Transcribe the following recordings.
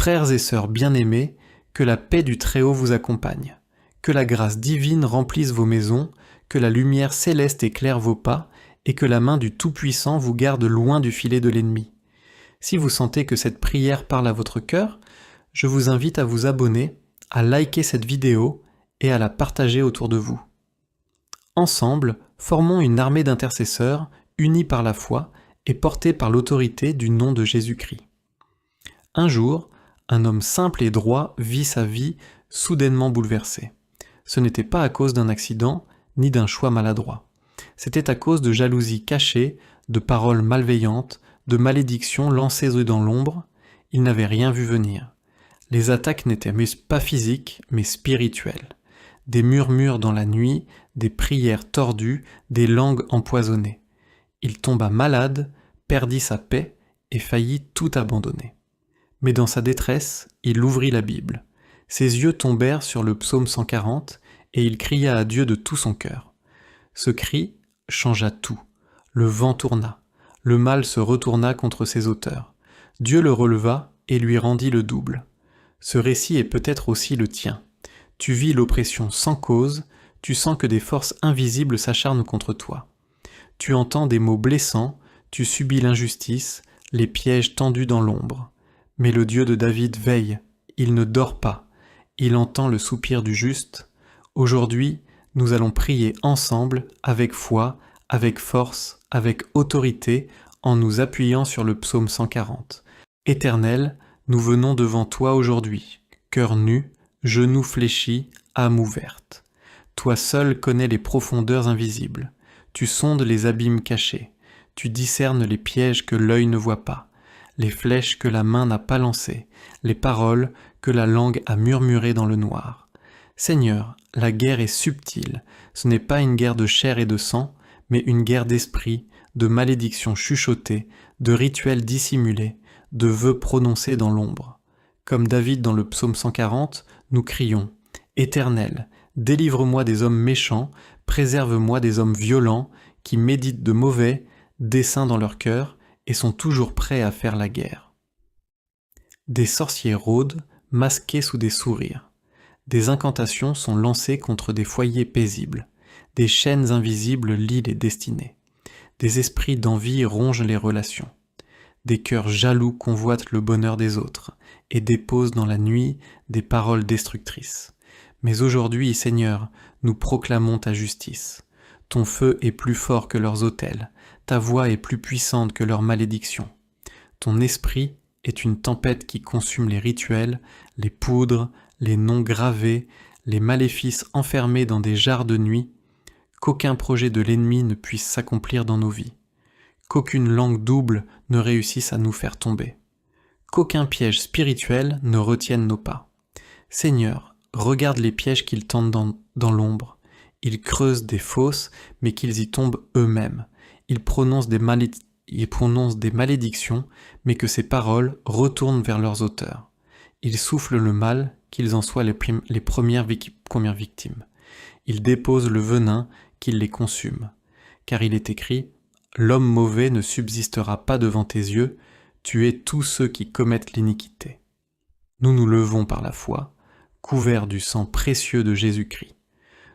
Frères et sœurs bien-aimés, que la paix du Très-Haut vous accompagne, que la grâce divine remplisse vos maisons, que la lumière céleste éclaire vos pas, et que la main du Tout-Puissant vous garde loin du filet de l'ennemi. Si vous sentez que cette prière parle à votre cœur, je vous invite à vous abonner, à liker cette vidéo et à la partager autour de vous. Ensemble, formons une armée d'intercesseurs, unis par la foi et portés par l'autorité du nom de Jésus-Christ. Un jour, un homme simple et droit vit sa vie soudainement bouleversée. Ce n'était pas à cause d'un accident, ni d'un choix maladroit. C'était à cause de jalousie cachée, de paroles malveillantes, de malédictions lancées dans l'ombre. Il n'avait rien vu venir. Les attaques n'étaient pas physiques, mais spirituelles. Des murmures dans la nuit, des prières tordues, des langues empoisonnées. Il tomba malade, perdit sa paix et faillit tout abandonner. Mais dans sa détresse, il ouvrit la Bible. Ses yeux tombèrent sur le psaume 140 et il cria à Dieu de tout son cœur. Ce cri changea tout. Le vent tourna. Le mal se retourna contre ses auteurs. Dieu le releva et lui rendit le double. Ce récit est peut-être aussi le tien. Tu vis l'oppression sans cause, tu sens que des forces invisibles s'acharnent contre toi. Tu entends des mots blessants, tu subis l'injustice, les pièges tendus dans l'ombre. Mais le Dieu de David veille, il ne dort pas, il entend le soupir du juste. Aujourd'hui, nous allons prier ensemble, avec foi, avec force, avec autorité, en nous appuyant sur le psaume 140. Éternel, nous venons devant toi aujourd'hui, cœur nu, genoux fléchis, âme ouverte. Toi seul connais les profondeurs invisibles. Tu sondes les abîmes cachés. Tu discernes les pièges que l'œil ne voit pas, les flèches que la main n'a pas lancées, les paroles que la langue a murmurées dans le noir. Seigneur, la guerre est subtile. Ce n'est pas une guerre de chair et de sang, mais une guerre d'esprit, de malédictions chuchotées, de rituels dissimulés, de vœux prononcés dans l'ombre. Comme David dans le psaume 140, nous crions « Éternel, délivre-moi des hommes méchants, préserve-moi des hommes violents, qui méditent de mauvais desseins dans leur cœur et sont toujours prêts à faire la guerre. » Des sorciers rôdent, masqués sous des sourires. Des incantations sont lancées contre des foyers paisibles. Des chaînes invisibles lient les destinées. Des esprits d'envie rongent les relations. Des cœurs jaloux convoitent le bonheur des autres et déposent dans la nuit des paroles destructrices. Mais aujourd'hui, Seigneur, nous proclamons ta justice. Ton feu est plus fort que leurs autels, ta voix est plus puissante que leurs malédictions. Ton esprit est une tempête qui consume les rituels, les poudres, les noms gravés, les maléfices enfermés dans des jarres de nuit, qu'aucun projet de l'ennemi ne puisse s'accomplir dans nos vies, qu'aucune langue double ne réussisse à nous faire tomber, qu'aucun piège spirituel ne retienne nos pas. Seigneur, regarde les pièges qu'ils tendent dans l'ombre. Ils creusent des fosses, mais qu'ils y tombent eux-mêmes. Ils prononcent des malédictions, mais que ces paroles retournent vers leurs auteurs. Ils soufflent le mal, qu'ils en soient les premières victimes. Ils déposent le venin, qu'ils les consument. Car il est écrit « L'homme mauvais ne subsistera pas devant tes yeux, tu es tous ceux qui commettent l'iniquité. » Nous nous levons par la foi, couverts du sang précieux de Jésus-Christ.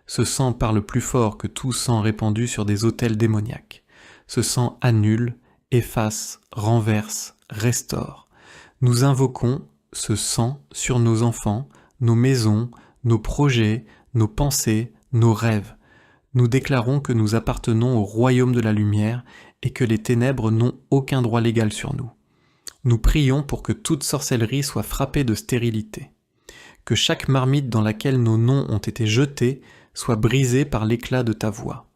Ce sang parle plus fort que tout sang répandu sur des autels démoniaques. Ce sang annule, efface, renverse, restaure. Nous invoquons ce sang sur nos enfants, nos maisons, nos projets, nos pensées, nos rêves. Nous déclarons que nous appartenons au royaume de la lumière et que les ténèbres n'ont aucun droit légal sur nous. Nous prions pour que toute sorcellerie soit frappée de stérilité. Que chaque marmite dans laquelle nos noms ont été jetés soit brisée par l'éclat de ta voix.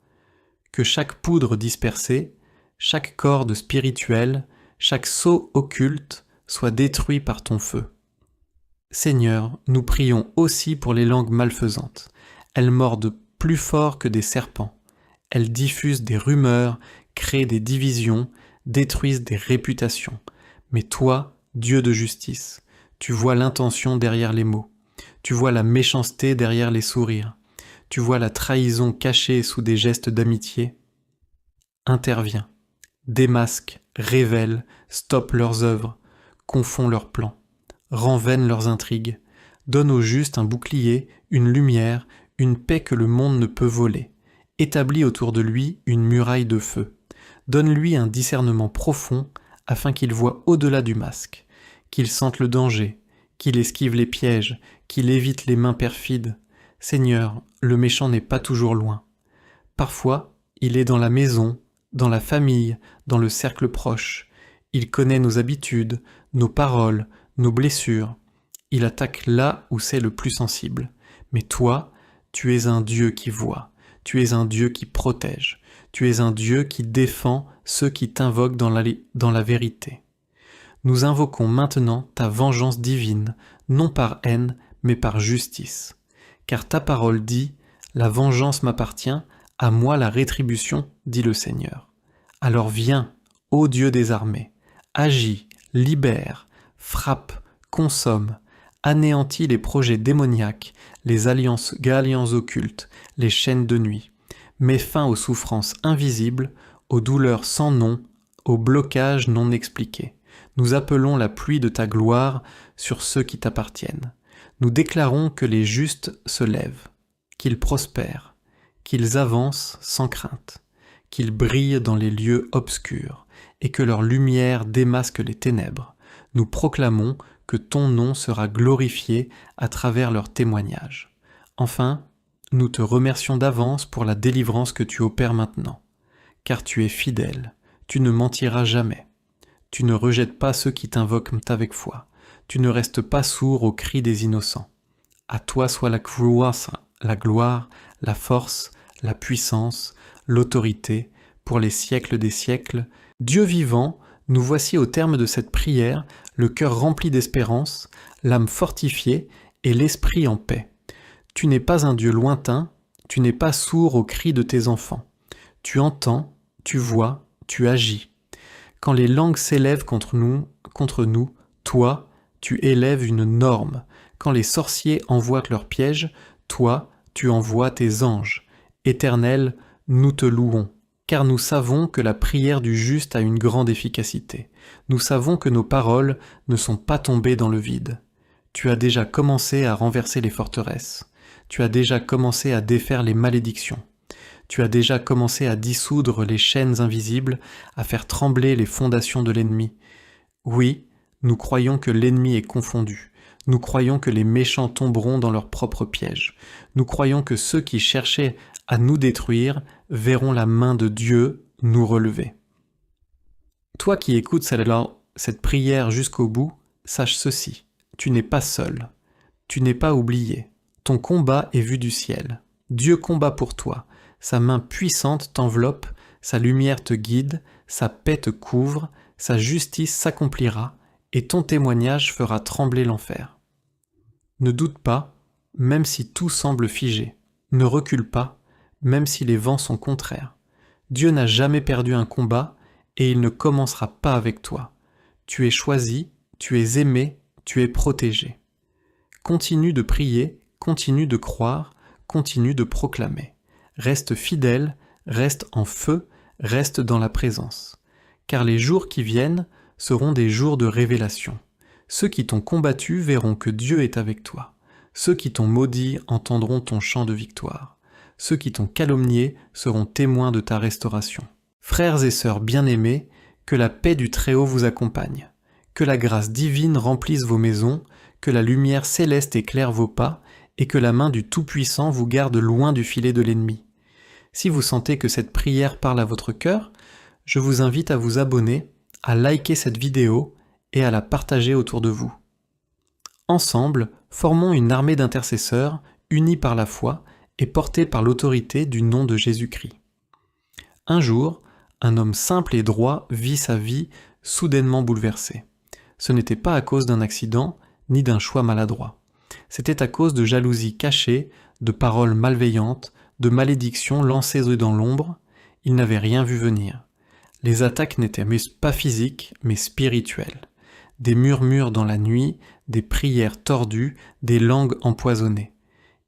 Que chaque poudre dispersée, chaque corde spirituelle, chaque sceau occulte soit détruit par ton feu. Seigneur, nous prions aussi pour les langues malfaisantes. Elles mordent plus fort que des serpents. Elles diffusent des rumeurs, créent des divisions, détruisent des réputations. Mais toi, Dieu de justice, tu vois l'intention derrière les mots. Tu vois la méchanceté derrière les sourires. Tu vois la trahison cachée sous des gestes d'amitié. Interviens, démasque, révèle, stoppe leurs œuvres, confonds leurs plans. rends vaines leurs intrigues. Donne au juste un bouclier, une lumière, une paix que le monde ne peut voler. Établis autour de lui une muraille de feu. Donne-lui un discernement profond, afin qu'il voie au-delà du masque, qu'il sente le danger, qu'il esquive les pièges, qu'il évite les mains perfides. Seigneur, le méchant n'est pas toujours loin. Parfois, il est dans la maison, dans la famille, dans le cercle proche. Il connaît nos habitudes, nos paroles, nos blessures. Il attaque là où c'est le plus sensible. Mais toi, tu es un Dieu qui voit, tu es un Dieu qui protège, tu es un Dieu qui défend ceux qui t'invoquent dans la vérité. Nous invoquons maintenant ta vengeance divine, non par haine, mais par justice. Car ta parole dit « La vengeance m'appartient, à moi la rétribution, dit le Seigneur. » Alors viens, ô Dieu des armées, agis, libère, frappe, consomme, anéantis les projets démoniaques, les alliances occultes, les chaînes de nuit. Mets fin aux souffrances invisibles, aux douleurs sans nom, aux blocages non expliqués. Nous appelons la pluie de ta gloire sur ceux qui t'appartiennent. Nous déclarons que les justes se lèvent, qu'ils prospèrent, qu'ils avancent sans crainte, qu'ils brillent dans les lieux obscurs, et que leur lumière démasque les ténèbres. Nous proclamons que ton nom sera glorifié à travers leurs témoignages. Enfin, nous te remercions d'avance pour la délivrance que tu opères maintenant, car tu es fidèle, tu ne mentiras jamais. Tu ne rejettes pas ceux qui t'invoquent avec foi, tu ne restes pas sourd aux cris des innocents. À toi soit la gloire, la force, la puissance, l'autorité, pour les siècles des siècles. Dieu vivant, nous voici au terme de cette prière, le cœur rempli d'espérance, l'âme fortifiée et l'esprit en paix. Tu n'es pas un Dieu lointain, tu n'es pas sourd aux cris de tes enfants. Tu entends, tu vois, tu agis. Quand les langues s'élèvent contre nous, toi, tu élèves une norme. Quand les sorciers envoient leurs pièges, toi, tu envoies tes anges. Éternel, nous te louons, car nous savons que la prière du juste a une grande efficacité. Nous savons que nos paroles ne sont pas tombées dans le vide. Tu as déjà commencé à renverser les forteresses. Tu as déjà commencé à défaire les malédictions. Tu as déjà commencé à dissoudre les chaînes invisibles, à faire trembler les fondations de l'ennemi. Oui, nous croyons que l'ennemi est confondu. Nous croyons que les méchants tomberont dans leurs propres pièges. Nous croyons que ceux qui cherchaient à nous détruire verront la main de Dieu nous relever. Toi qui écoutes cette prière jusqu'au bout, sache ceci, tu n'es pas seul, tu n'es pas oublié, ton combat est vu du ciel. Dieu combat pour toi, sa main puissante t'enveloppe, sa lumière te guide, sa paix te couvre, sa justice s'accomplira, et ton témoignage fera trembler l'enfer. Ne doute pas, même si tout semble figé. Ne recule pas, même si les vents sont contraires. Dieu n'a jamais perdu un combat, et il ne commencera pas avec toi. Tu es choisi, tu es aimé, tu es protégé. Continue de prier, continue de croire, continue de proclamer. Reste fidèle, reste en feu, reste dans la présence. Car les jours qui viennent seront des jours de révélation. Ceux qui t'ont combattu verront que Dieu est avec toi. Ceux qui t'ont maudit entendront ton chant de victoire. Ceux qui t'ont calomnié seront témoins de ta restauration. Frères et sœurs bien-aimés, que la paix du Très-Haut vous accompagne. Que la grâce divine remplisse vos maisons, que la lumière céleste éclaire vos pas, et que la main du Tout-Puissant vous garde loin du filet de l'ennemi. Si vous sentez que cette prière parle à votre cœur, je vous invite à vous abonner, à liker cette vidéo et à la partager autour de vous. Ensemble, formons une armée d'intercesseurs unis par la foi et portés par l'autorité du nom de Jésus-Christ. Un jour, un homme simple et droit vit sa vie soudainement bouleversée. Ce n'était pas à cause d'un accident ni d'un choix maladroit. C'était à cause de jalousie cachée, de paroles malveillantes, de malédictions lancées dans l'ombre. Il n'avait rien vu venir. Les attaques n'étaient pas physiques, mais spirituelles. Des murmures dans la nuit, des prières tordues, des langues empoisonnées.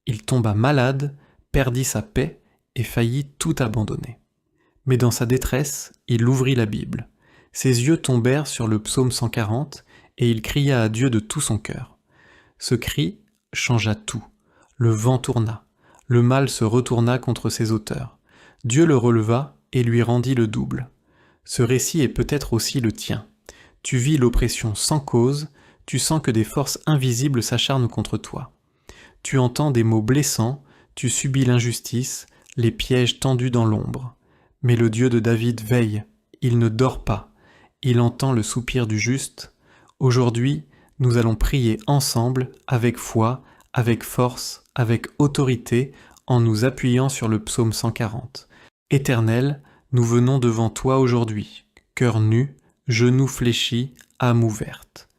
Il tomba malade, perdit sa paix et faillit tout abandonner. Mais dans sa détresse, il ouvrit la Bible. Ses yeux tombèrent sur le psaume 140 et il cria à Dieu de tout son cœur. Ce cri changea tout. Le vent tourna. Le mal se retourna contre ses auteurs. Dieu le releva et lui rendit le double. Ce récit est peut-être aussi le tien. Tu vis l'oppression sans cause, tu sens que des forces invisibles s'acharnent contre toi. Tu entends des mots blessants, tu subis l'injustice, les pièges tendus dans l'ombre. Mais le Dieu de David veille, il ne dort pas, il entend le soupir du juste. Aujourd'hui, nous allons prier ensemble, avec foi, avec force, avec autorité, en nous appuyant sur le psaume 140. Éternel, nous venons devant toi aujourd'hui, cœur nu, genoux fléchis, âme ouverte.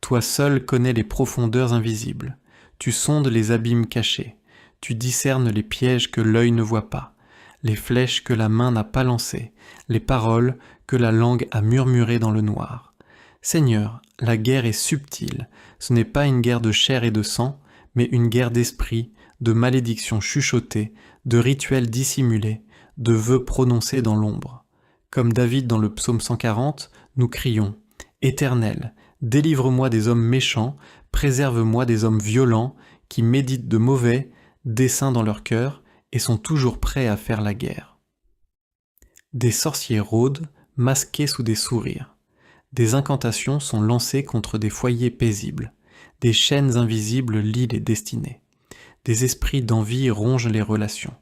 Toi seul connais les profondeurs invisibles. Tu sondes les abîmes cachés. Tu discernes les pièges que l'œil ne voit pas, les flèches que la main n'a pas lancées, les paroles que la langue a murmurées dans le noir. Seigneur, la guerre est subtile. Ce n'est pas une guerre de chair et de sang, mais une guerre d'esprit, de malédictions chuchotées, de rituels dissimulés, de vœux prononcés dans l'ombre. Comme David dans le psaume 140, nous crions « Éternel, délivre-moi des hommes méchants, préserve-moi des hommes violents, qui méditent de mauvais desseins dans leur cœur et sont toujours prêts à faire la guerre. » Des sorciers rôdent, masqués sous des sourires. Des incantations sont lancées contre des foyers paisibles. Des chaînes invisibles lient les destinées. Des esprits d'envie rongent les relations.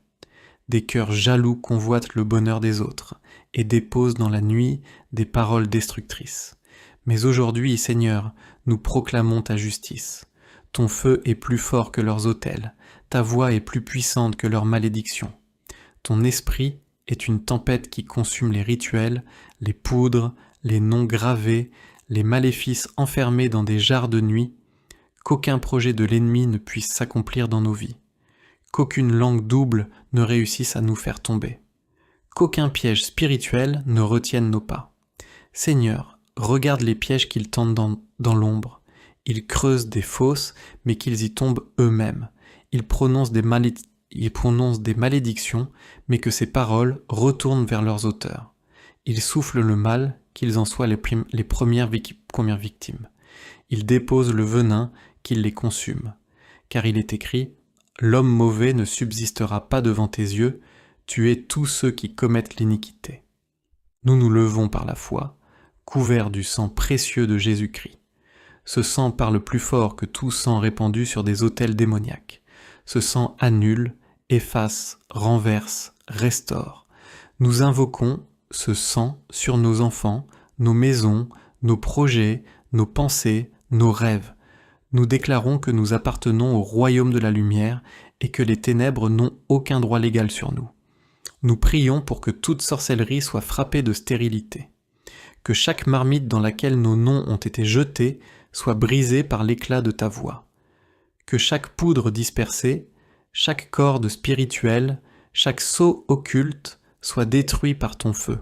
Des cœurs jaloux convoitent le bonheur des autres et déposent dans la nuit des paroles destructrices. Mais aujourd'hui, Seigneur, nous proclamons ta justice. Ton feu est plus fort que leurs autels, ta voix est plus puissante que leurs malédictions. Ton esprit est une tempête qui consume les rituels, les poudres, les noms gravés, les maléfices enfermés dans des jarres de nuit, qu'aucun projet de l'ennemi ne puisse s'accomplir dans nos vies, qu'aucune langue double ne réussisse à nous faire tomber, qu'aucun piège spirituel ne retienne nos pas. Seigneur, regarde les pièges qu'ils tendent dans l'ombre. Ils creusent des fosses, mais qu'ils y tombent eux-mêmes. Ils prononcent des malédictions, mais que ces paroles retournent vers leurs auteurs. Ils soufflent le mal, qu'ils en soient les premières victimes. Ils déposent le venin, qu'ils les consument. Car il est écrit « L'homme mauvais ne subsistera pas devant tes yeux, tu es tous ceux qui commettent l'iniquité. » Nous nous levons par la foi, couverts du sang précieux de Jésus-Christ. Ce sang parle plus fort que tout sang répandu sur des autels démoniaques. Ce sang annule, efface, renverse, restaure. Nous invoquons ce sang sur nos enfants, nos maisons, nos projets, nos pensées, nos rêves. Nous déclarons que nous appartenons au royaume de la lumière et que les ténèbres n'ont aucun droit légal sur nous. Nous prions pour que toute sorcellerie soit frappée de stérilité. Que chaque marmite dans laquelle nos noms ont été jetés soit brisée par l'éclat de ta voix. Que chaque poudre dispersée, chaque corde spirituelle, chaque sceau occulte soit détruit par ton feu.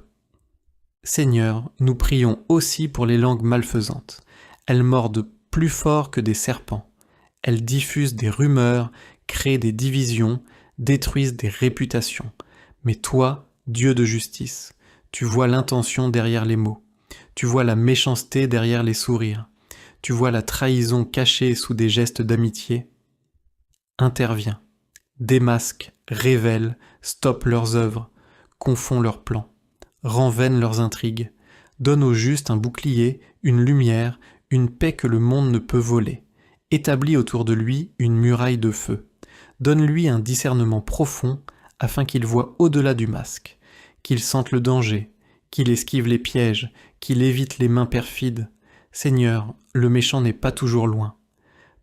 Seigneur, nous prions aussi pour les langues malfaisantes. Elles mordent plus fort que des serpents. Elles diffusent des rumeurs, créent des divisions, détruisent des réputations. Mais toi, Dieu de justice, tu vois l'intention derrière les mots. Tu vois la méchanceté derrière les sourires. Tu vois la trahison cachée sous des gestes d'amitié. Interviens, démasque, révèle, stoppe leurs œuvres, confond leurs plans, rend vaines leurs intrigues, donne au juste un bouclier, une lumière, une paix que le monde ne peut voler, établis autour de lui une muraille de feu, donne-lui un discernement profond afin qu'il voie au-delà du masque, qu'il sente le danger, qu'il esquive les pièges, qu'il évite les mains perfides. Seigneur, le méchant n'est pas toujours loin.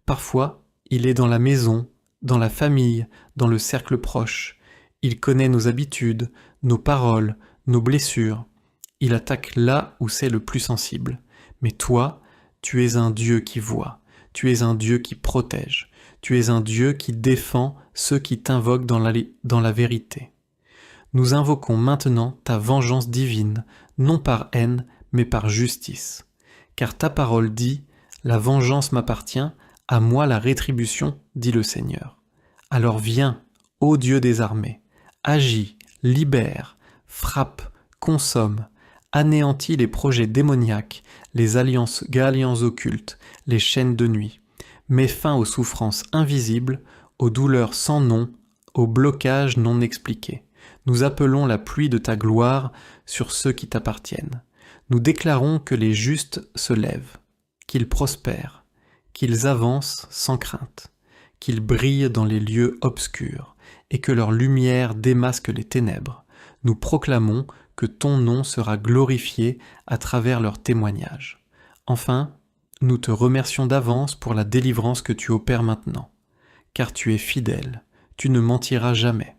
Parfois, il est dans la maison, dans la famille, dans le cercle proche. Il connaît nos habitudes, nos paroles, nos blessures. Il attaque là où c'est le plus sensible. Mais toi, tu es un Dieu qui voit, tu es un Dieu qui protège, tu es un Dieu qui défend ceux qui t'invoquent dans la vérité. Nous invoquons maintenant ta vengeance divine, non par haine, mais par justice. Car ta parole dit « La vengeance m'appartient, à moi la rétribution, dit le Seigneur. » Alors viens, ô Dieu des armées, agis, libère, frappe, consomme, anéantis les projets démoniaques, les alliances occultes, les chaînes de nuit. Mets fin aux souffrances invisibles, aux douleurs sans nom, aux blocages non expliqués. Nous appelons la pluie de ta gloire sur ceux qui t'appartiennent. Nous déclarons que les justes se lèvent, qu'ils prospèrent, qu'ils avancent sans crainte, qu'ils brillent dans les lieux obscurs, et que leur lumière démasque les ténèbres. Nous proclamons que ton nom sera glorifié à travers leurs témoignages. Enfin, nous te remercions d'avance pour la délivrance que tu opères maintenant, car tu es fidèle, tu ne mentiras jamais.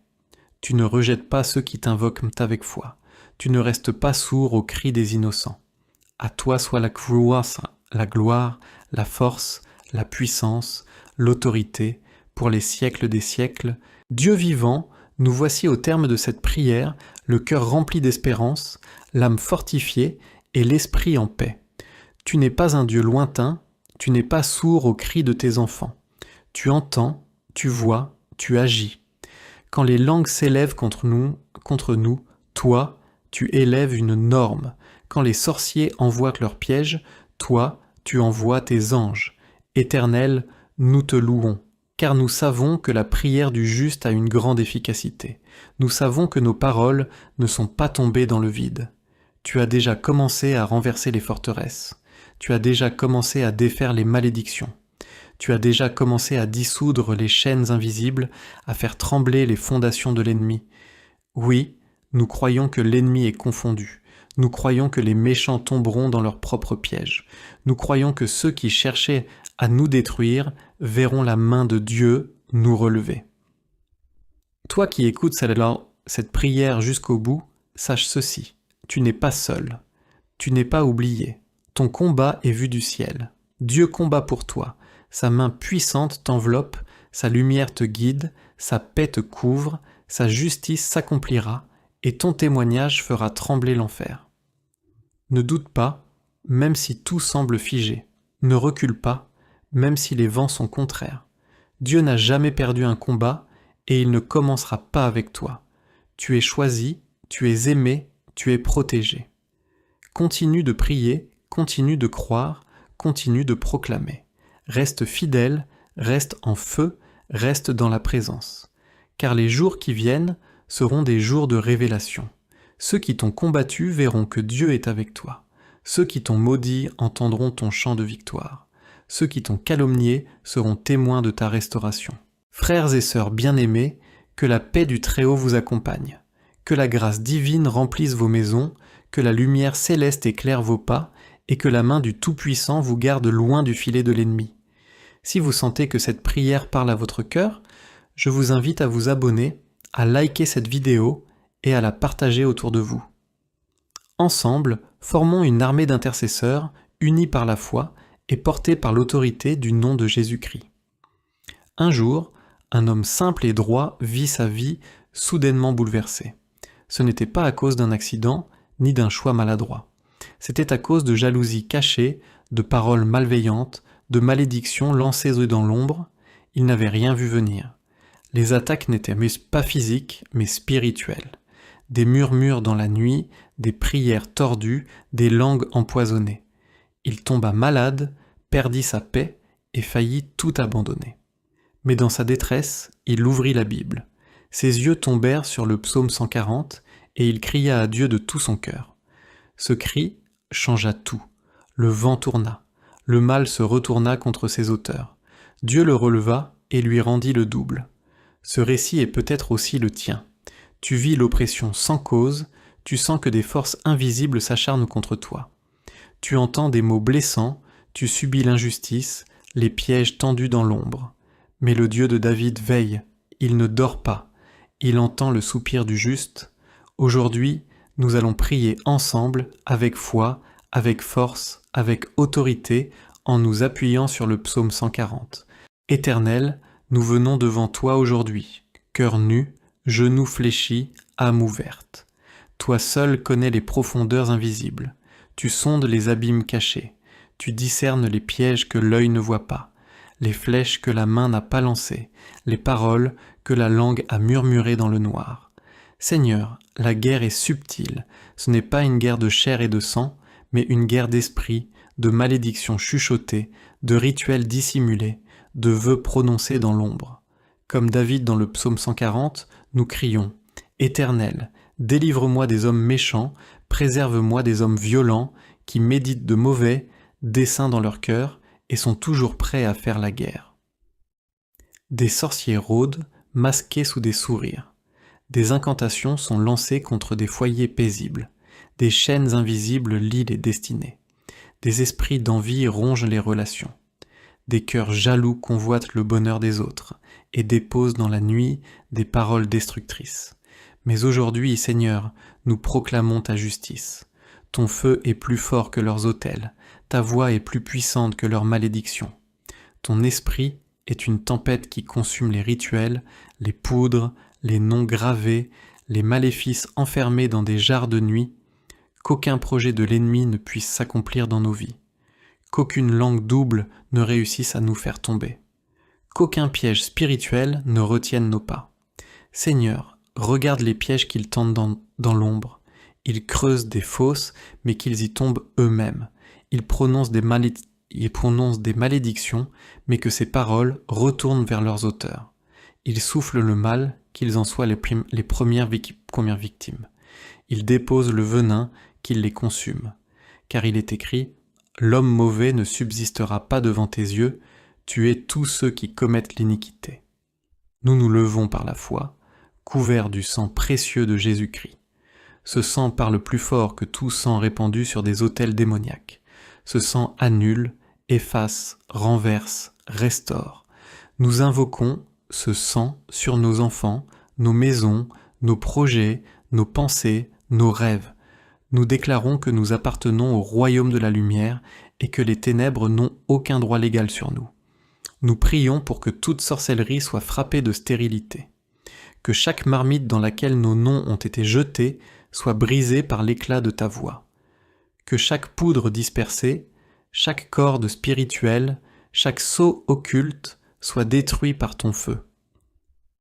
Tu ne rejettes pas ceux qui t'invoquent avec foi. Tu ne restes pas sourd aux cris des innocents. À toi soit la gloire, la force, la puissance, l'autorité, pour les siècles des siècles. Dieu vivant, nous voici au terme de cette prière, le cœur rempli d'espérance, l'âme fortifiée et l'esprit en paix. Tu n'es pas un Dieu lointain, tu n'es pas sourd aux cris de tes enfants. Tu entends, tu vois, tu agis. Quand les langues s'élèvent contre nous, toi, tu élèves une norme. Quand les sorciers envoient leurs pièges, toi, tu envoies tes anges. Éternel, nous te louons, car nous savons que la prière du juste a une grande efficacité. Nous savons que nos paroles ne sont pas tombées dans le vide. Tu as déjà commencé à renverser les forteresses. Tu as déjà commencé à défaire les malédictions. Tu as déjà commencé à dissoudre les chaînes invisibles, à faire trembler les fondations de l'ennemi. Oui, nous croyons que l'ennemi est confondu. Nous croyons que les méchants tomberont dans leurs propres pièges. Nous croyons que ceux qui cherchaient à nous détruire verront la main de Dieu nous relever. Toi qui écoutes cette prière jusqu'au bout, sache ceci, tu n'es pas seul. Tu n'es pas oublié. Ton combat est vu du ciel. Dieu combat pour toi. Sa main puissante t'enveloppe, sa lumière te guide, sa paix te couvre, sa justice s'accomplira, et ton témoignage fera trembler l'enfer. Ne doute pas, même si tout semble figé. Ne recule pas, même si les vents sont contraires. Dieu n'a jamais perdu un combat, et il ne commencera pas avec toi. Tu es choisi, tu es aimé, tu es protégé. Continue de prier, continue de croire, continue de proclamer. Reste fidèle, reste en feu, reste dans la présence. Car les jours qui viennent seront des jours de révélation. Ceux qui t'ont combattu verront que Dieu est avec toi. Ceux qui t'ont maudit entendront ton chant de victoire. Ceux qui t'ont calomnié seront témoins de ta restauration. Frères et sœurs bien-aimés, que la paix du Très-Haut vous accompagne. Que la grâce divine remplisse vos maisons, que la lumière céleste éclaire vos pas, et que la main du Tout-Puissant vous garde loin du filet de l'ennemi. Si vous sentez que cette prière parle à votre cœur, je vous invite à vous abonner, à liker cette vidéo et à la partager autour de vous. Ensemble, formons une armée d'intercesseurs, unis par la foi et portés par l'autorité du nom de Jésus-Christ. Un jour, un homme simple et droit vit sa vie soudainement bouleversée. Ce n'était pas à cause d'un accident, ni d'un choix maladroit. C'était à cause de jalousie cachée, de paroles malveillantes, de malédictions lancées dans l'ombre. Il n'avait rien vu venir. Les attaques n'étaient pas physiques, mais spirituelles. Des murmures dans la nuit, des prières tordues, des langues empoisonnées. Il tomba malade, perdit sa paix et faillit tout abandonner. Mais dans sa détresse, il ouvrit la Bible. Ses yeux tombèrent sur le psaume 140 et il cria à Dieu de tout son cœur. Ce cri changea tout. Le vent tourna. Le mal se retourna contre ses auteurs. Dieu le releva et lui rendit le double. Ce récit est peut-être aussi le tien. Tu vis l'oppression sans cause, tu sens que des forces invisibles s'acharnent contre toi. Tu entends des mots blessants, tu subis l'injustice, les pièges tendus dans l'ombre. Mais le Dieu de David veille, il ne dort pas, il entend le soupir du juste. Aujourd'hui, nous allons prier ensemble, avec foi, avec force, avec autorité, en nous appuyant sur le psaume 140. Éternel, nous venons devant toi aujourd'hui, cœur nu, genoux fléchis, âme ouverte. Toi seul connais les profondeurs invisibles. Tu sondes les abîmes cachés. Tu discernes les pièges que l'œil ne voit pas, les flèches que la main n'a pas lancées, les paroles que la langue a murmurées dans le noir. Seigneur, la guerre est subtile. Ce n'est pas une guerre de chair et de sang, mais une guerre d'esprit, de malédictions chuchotées, de rituels dissimulés, de vœux prononcés dans l'ombre. Comme David dans le psaume 140, nous crions « Éternel, délivre-moi des hommes méchants, préserve-moi des hommes violents, qui méditent de mauvais desseins dans leur cœur et sont toujours prêts à faire la guerre. » Des sorciers rôdent, masqués sous des sourires. Des incantations sont lancées contre des foyers paisibles. Des chaînes invisibles lient les destinées. Des esprits d'envie rongent les relations. Des cœurs jaloux convoitent le bonheur des autres et déposent dans la nuit des paroles destructrices. Mais aujourd'hui, Seigneur, nous proclamons ta justice. Ton feu est plus fort que leurs autels, ta voix est plus puissante que leurs malédictions. Ton esprit est une tempête qui consume les rituels, les poudres, les noms gravés, les maléfices enfermés dans des jarres de nuit, qu'aucun projet de l'ennemi ne puisse s'accomplir dans nos vies, qu'aucune langue double ne réussisse à nous faire tomber, qu'aucun piège spirituel ne retienne nos pas. Seigneur, regarde les pièges qu'ils tendent dans l'ombre. Ils creusent des fosses, mais qu'ils y tombent eux-mêmes. Ils prononcent des malédictions, mais que ces paroles retournent vers leurs auteurs. Ils soufflent le mal, qu'ils en soient les premières victimes. Ils déposent le venin, qu'ils les consument. Car il est écrit « L'homme mauvais ne subsistera pas devant tes yeux, tu es tous ceux qui commettent l'iniquité. » Nous nous levons par la foi, couverts du sang précieux de Jésus-Christ. Ce sang parle plus fort que tout sang répandu sur des autels démoniaques. Ce sang annule, efface, renverse, restaure. Nous invoquons ce sang sur nos enfants, nos maisons, nos projets, nos pensées, nos rêves. Nous déclarons que nous appartenons au royaume de la lumière et que les ténèbres n'ont aucun droit légal sur nous. Nous prions pour que toute sorcellerie soit frappée de stérilité, que chaque marmite dans laquelle nos noms ont été jetés soit brisée par l'éclat de ta voix, que chaque poudre dispersée, chaque corde spirituelle, chaque sceau occulte soit détruit par ton feu.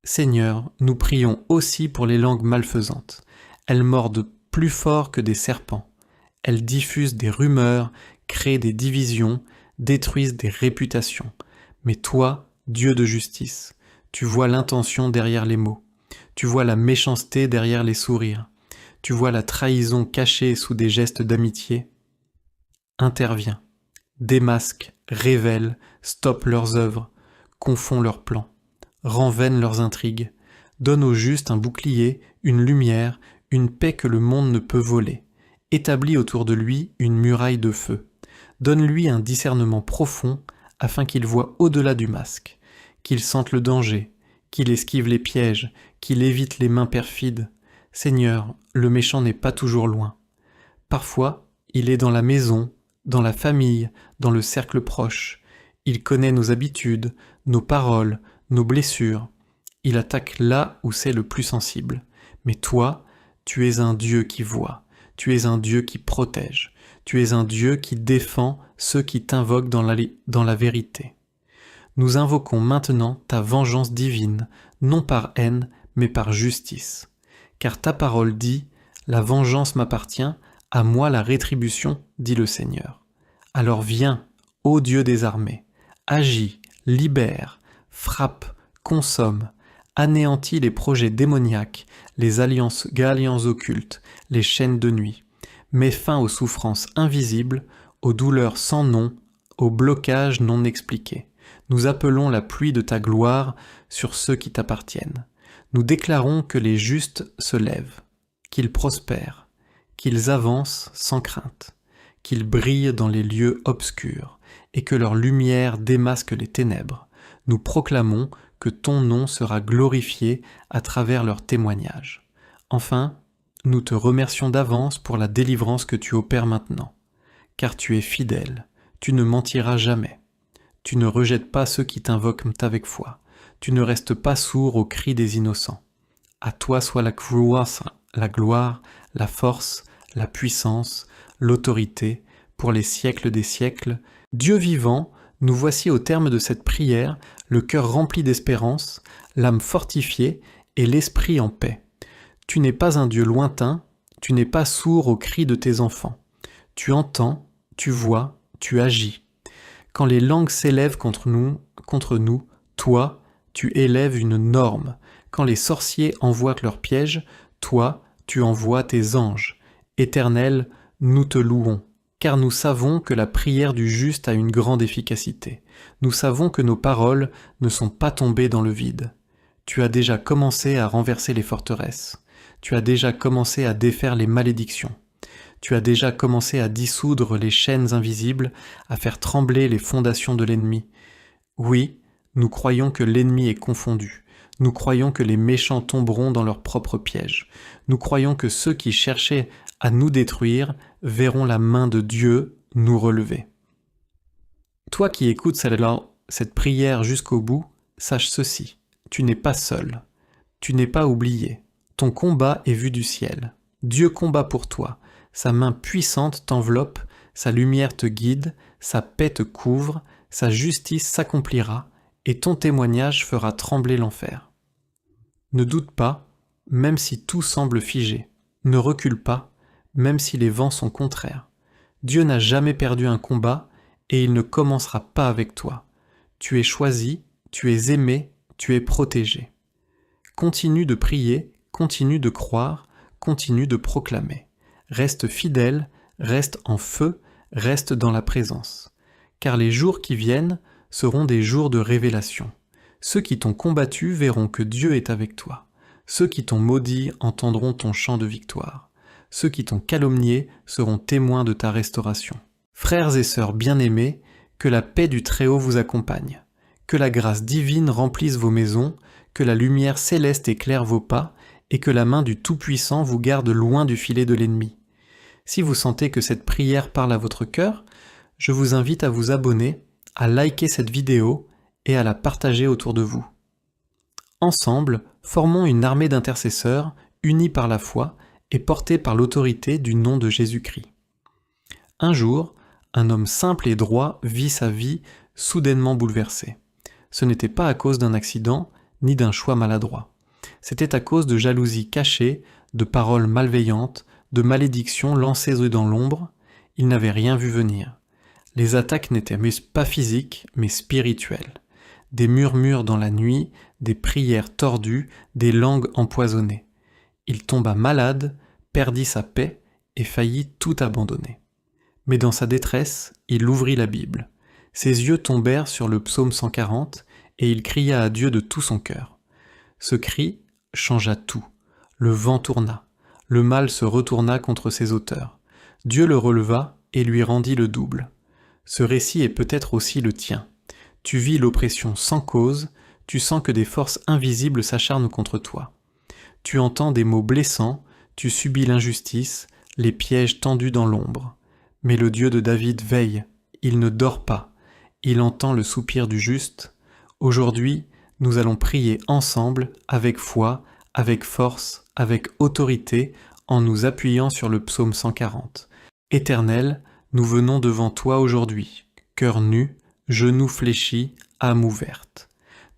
Seigneur, nous prions aussi pour les langues malfaisantes. Elles mordent plus fort que des serpents. Elles diffusent des rumeurs, créent des divisions, détruisent des réputations. Mais toi, Dieu de justice, tu vois l'intention derrière les mots. Tu vois la méchanceté derrière les sourires. Tu vois la trahison cachée sous des gestes d'amitié. Interviens, démasque, révèle, stoppe leurs œuvres, confond leurs plans, rend vaines leurs intrigues, donne au juste un bouclier, une lumière, une paix que le monde ne peut voler, établis autour de lui une muraille de feu, donne-lui un discernement profond afin qu'il voie au-delà du masque, qu'il sente le danger, qu'il esquive les pièges, qu'il évite les mains perfides. Seigneur, le méchant n'est pas toujours loin. Parfois, il est dans la maison, dans la famille, dans le cercle proche. Il connaît nos habitudes, nos paroles, nos blessures. Il attaque là où c'est le plus sensible. Mais toi, tu es un Dieu qui voit, tu es un Dieu qui protège, tu es un Dieu qui défend ceux qui t'invoquent dans la vérité. Nous invoquons maintenant ta vengeance divine, non par haine, mais par justice. Car ta parole dit « La vengeance m'appartient, à moi la rétribution, dit le Seigneur. » Alors viens, ô Dieu des armées, agis, libère, frappe, consomme, anéantis les projets démoniaques, les alliances occultes, les chaînes de nuit. Mets fin aux souffrances invisibles, aux douleurs sans nom, aux blocages non expliqués. Nous appelons la pluie de ta gloire sur ceux qui t'appartiennent. Nous déclarons que les justes se lèvent, qu'ils prospèrent, qu'ils avancent sans crainte, qu'ils brillent dans les lieux obscurs et que leur lumière démasque les ténèbres. Nous proclamons que ton nom sera glorifié à travers leurs témoignages. Enfin, nous te remercions d'avance pour la délivrance que tu opères maintenant, car tu es fidèle, tu ne mentiras jamais. Tu ne rejettes pas ceux qui t'invoquent avec foi. Tu ne restes pas sourd aux cris des innocents. À toi soit la gloire, la force, la puissance, l'autorité, pour les siècles des siècles. Dieu vivant, nous voici au terme de cette prière, le cœur rempli d'espérance, l'âme fortifiée et l'esprit en paix. Tu n'es pas un Dieu lointain, tu n'es pas sourd aux cris de tes enfants. Tu entends, tu vois, tu agis. Quand les langues s'élèvent contre nous, toi, tu élèves une norme. Quand les sorciers envoient leurs pièges, toi, tu envoies tes anges. Éternel, nous te louons, car nous savons que la prière du juste a une grande efficacité. Nous savons que nos paroles ne sont pas tombées dans le vide. Tu as déjà commencé à renverser les forteresses. Tu as déjà commencé à défaire les malédictions. Tu as déjà commencé à dissoudre les chaînes invisibles, à faire trembler les fondations de l'ennemi. Oui, nous croyons que l'ennemi est confondu. Nous croyons que les méchants tomberont dans leurs propres pièges. Nous croyons que ceux qui cherchaient à nous détruire verront la main de Dieu nous relever. Toi qui écoutes cette prière jusqu'au bout, sache ceci, tu n'es pas seul. Tu n'es pas oublié. Ton combat est vu du ciel. Dieu combat pour toi. Sa main puissante t'enveloppe, sa lumière te guide, sa paix te couvre, sa justice s'accomplira, et ton témoignage fera trembler l'enfer. Ne doute pas, même si tout semble figé. Ne recule pas, même si les vents sont contraires. Dieu n'a jamais perdu un combat, et il ne commencera pas avec toi. Tu es choisi, tu es aimé, tu es protégé. Continue de prier, continue de croire, continue de proclamer. Reste fidèle, reste en feu, reste dans la présence. Car les jours qui viennent seront des jours de révélation. Ceux qui t'ont combattu verront que Dieu est avec toi. Ceux qui t'ont maudit entendront ton chant de victoire. Ceux qui t'ont calomnié seront témoins de ta restauration. Frères et sœurs bien-aimés, que la paix du Très-Haut vous accompagne. Que la grâce divine remplisse vos maisons, que la lumière céleste éclaire vos pas, et que la main du Tout-Puissant vous garde loin du filet de l'ennemi. Si vous sentez que cette prière parle à votre cœur, je vous invite à vous abonner, à liker cette vidéo et à la partager autour de vous. Ensemble, formons une armée d'intercesseurs, unis par la foi et portés par l'autorité du nom de Jésus-Christ. Un jour, un homme simple et droit vit sa vie soudainement bouleversée. Ce n'était pas à cause d'un accident, ni d'un choix maladroit. C'était à cause de jalousie cachée, de paroles malveillantes, de malédictions lancées dans l'ombre. Il n'avait rien vu venir. Les attaques n'étaient pas physiques, mais spirituelles. Des murmures dans la nuit, des prières tordues, des langues empoisonnées. Il tomba malade, perdit sa paix et faillit tout abandonner. Mais dans sa détresse, il ouvrit la Bible. Ses yeux tombèrent sur le psaume 140 et il cria à Dieu de tout son cœur. Ce cri changea tout. Le vent tourna. Le mal se retourna contre ses auteurs. Dieu le releva et lui rendit le double. Ce récit est peut-être aussi le tien. Tu vis l'oppression sans cause, tu sens que des forces invisibles s'acharnent contre toi. Tu entends des mots blessants, tu subis l'injustice, les pièges tendus dans l'ombre. Mais le Dieu de David veille, il ne dort pas, il entend le soupir du juste. Aujourd'hui, nous allons prier ensemble, avec foi, avec force, avec autorité, en nous appuyant sur le psaume 140. Éternel, nous venons devant toi aujourd'hui, cœur nu, genoux fléchis, âme ouverte.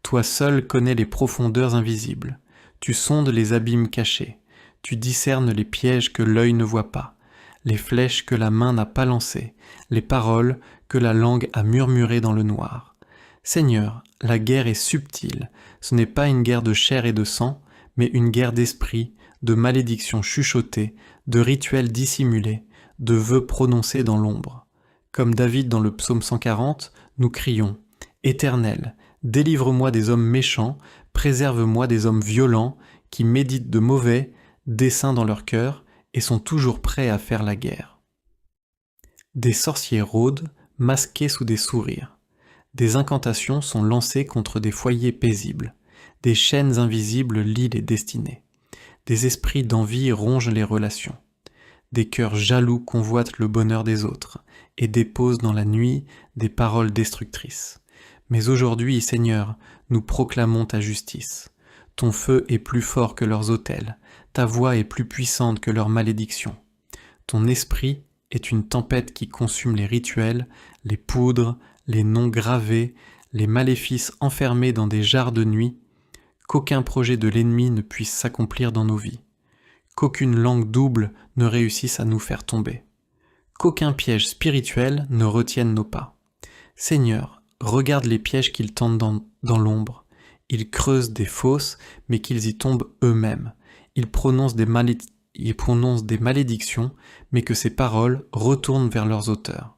Toi seul connais les profondeurs invisibles. Tu sondes les abîmes cachés. Tu discernes les pièges que l'œil ne voit pas, les flèches que la main n'a pas lancées, les paroles que la langue a murmurées dans le noir. Seigneur, la guerre est subtile. Ce n'est pas une guerre de chair et de sang, mais une guerre d'esprit, de malédictions chuchotées, de rituels dissimulés, de vœux prononcés dans l'ombre. Comme David dans le psaume 140, nous crions « Éternel, délivre-moi des hommes méchants, préserve-moi des hommes violents, qui méditent de mauvais desseins dans leur cœur et sont toujours prêts à faire la guerre. » Des sorciers rôdent, masqués sous des sourires. Des incantations sont lancées contre des foyers paisibles. Des chaînes invisibles lient les destinées. Des esprits d'envie rongent les relations. Des cœurs jaloux convoitent le bonheur des autres et déposent dans la nuit des paroles destructrices. Mais aujourd'hui, Seigneur, nous proclamons ta justice. Ton feu est plus fort que leurs autels, ta voix est plus puissante que leurs malédictions. Ton esprit est une tempête qui consume les rituels, les poudres, les noms gravés, les maléfices enfermés dans des jarres de nuit, qu'aucun projet de l'ennemi ne puisse s'accomplir dans nos vies, qu'aucune langue double ne réussisse à nous faire tomber. qu'aucun piège spirituel ne retienne nos pas. Seigneur, regarde les pièges qu'ils tendent dans l'ombre. Ils creusent des fosses, mais qu'ils y tombent eux-mêmes. Ils prononcent des malédictions, mais que ces paroles retournent vers leurs auteurs.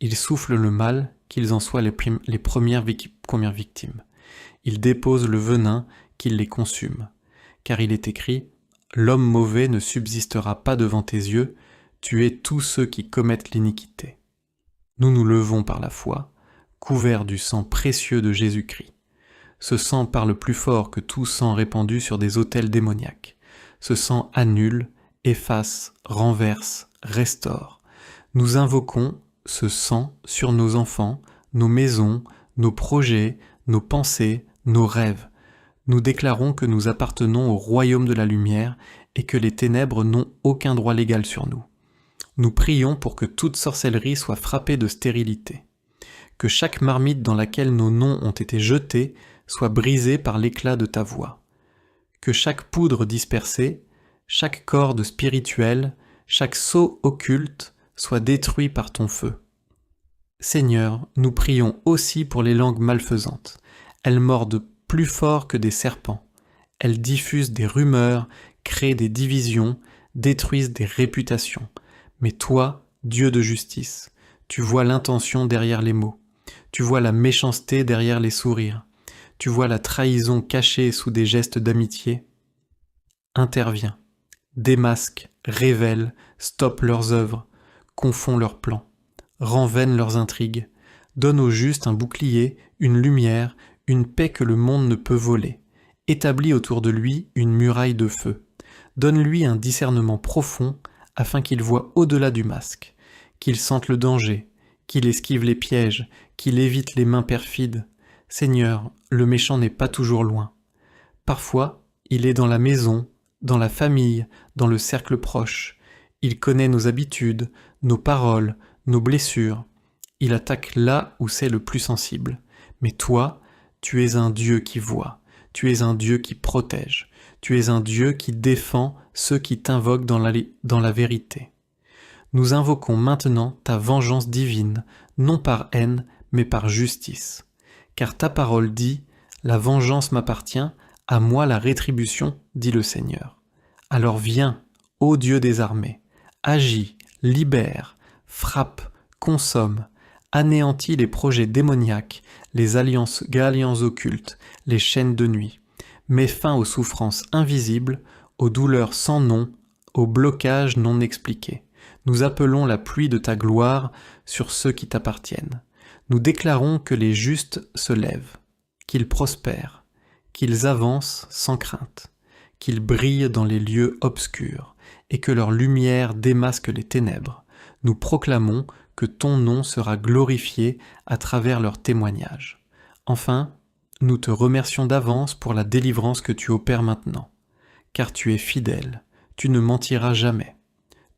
Ils soufflent le mal, qu'ils en soient les premières victimes. Ils déposent le venin, qu'ils les consument. Car il est écrit « L'homme mauvais ne subsistera pas devant tes yeux, tu es tous ceux qui commettent l'iniquité. » Nous nous levons par la foi, couverts du sang précieux de Jésus-Christ. Ce sang parle plus fort que tout sang répandu sur des autels démoniaques. Ce sang annule, efface, renverse, restaure. Nous invoquons ce sang sur nos enfants, nos maisons, nos projets, nos pensées, nos rêves. Nous déclarons que nous appartenons au royaume de la lumière et que les ténèbres n'ont aucun droit légal sur nous. Nous prions pour que toute sorcellerie soit frappée de stérilité, que chaque marmite dans laquelle nos noms ont été jetés soit brisée par l'éclat de ta voix, que chaque poudre dispersée, chaque corde spirituelle, chaque sceau occulte soit détruit par ton feu. Seigneur, nous prions aussi pour les langues malfaisantes. Elles mordent plus fort que des serpents. Elles diffusent des rumeurs, créent des divisions, détruisent des réputations. Mais toi, Dieu de justice, tu vois l'intention derrière les mots. Tu vois la méchanceté derrière les sourires. Tu vois la trahison cachée sous des gestes d'amitié. Interviens, démasque, révèle, stoppe leurs œuvres, confond leurs plans, rend vaines leurs intrigues, donne au juste un bouclier, une lumière, une paix que le monde ne peut voler, établis autour de lui une muraille de feu, donne-lui un discernement profond afin qu'il voie au-delà du masque, qu'il sente le danger, qu'il esquive les pièges, qu'il évite les mains perfides. Seigneur, le méchant n'est pas toujours loin. Parfois, il est dans la maison, dans la famille, dans le cercle proche. Il connaît nos habitudes, nos paroles, nos blessures. Il attaque là où c'est le plus sensible. Mais toi, tu es un Dieu qui voit, tu es un Dieu qui protège, tu es un Dieu qui défend ceux qui t'invoquent dans la vérité. Nous invoquons maintenant ta vengeance divine, non par haine, mais par justice. Car ta parole dit « La vengeance m'appartient, à moi la rétribution, dit le Seigneur. » Alors viens, ô Dieu des armées, agis, libère, frappe, consomme, anéantis les projets démoniaques, les alliances occultes, les chaînes de nuit. Mets fin aux souffrances invisibles, aux douleurs sans nom, aux blocages non expliqués. Nous appelons la pluie de ta gloire sur ceux qui t'appartiennent. Nous déclarons que les justes se lèvent, qu'ils prospèrent, qu'ils avancent sans crainte, qu'ils brillent dans les lieux obscurs, et que leur lumière démasque les ténèbres. Nous proclamons que ton nom sera glorifié à travers leurs témoignages. Enfin, nous te remercions d'avance pour la délivrance que tu opères maintenant, car tu es fidèle, tu ne mentiras jamais.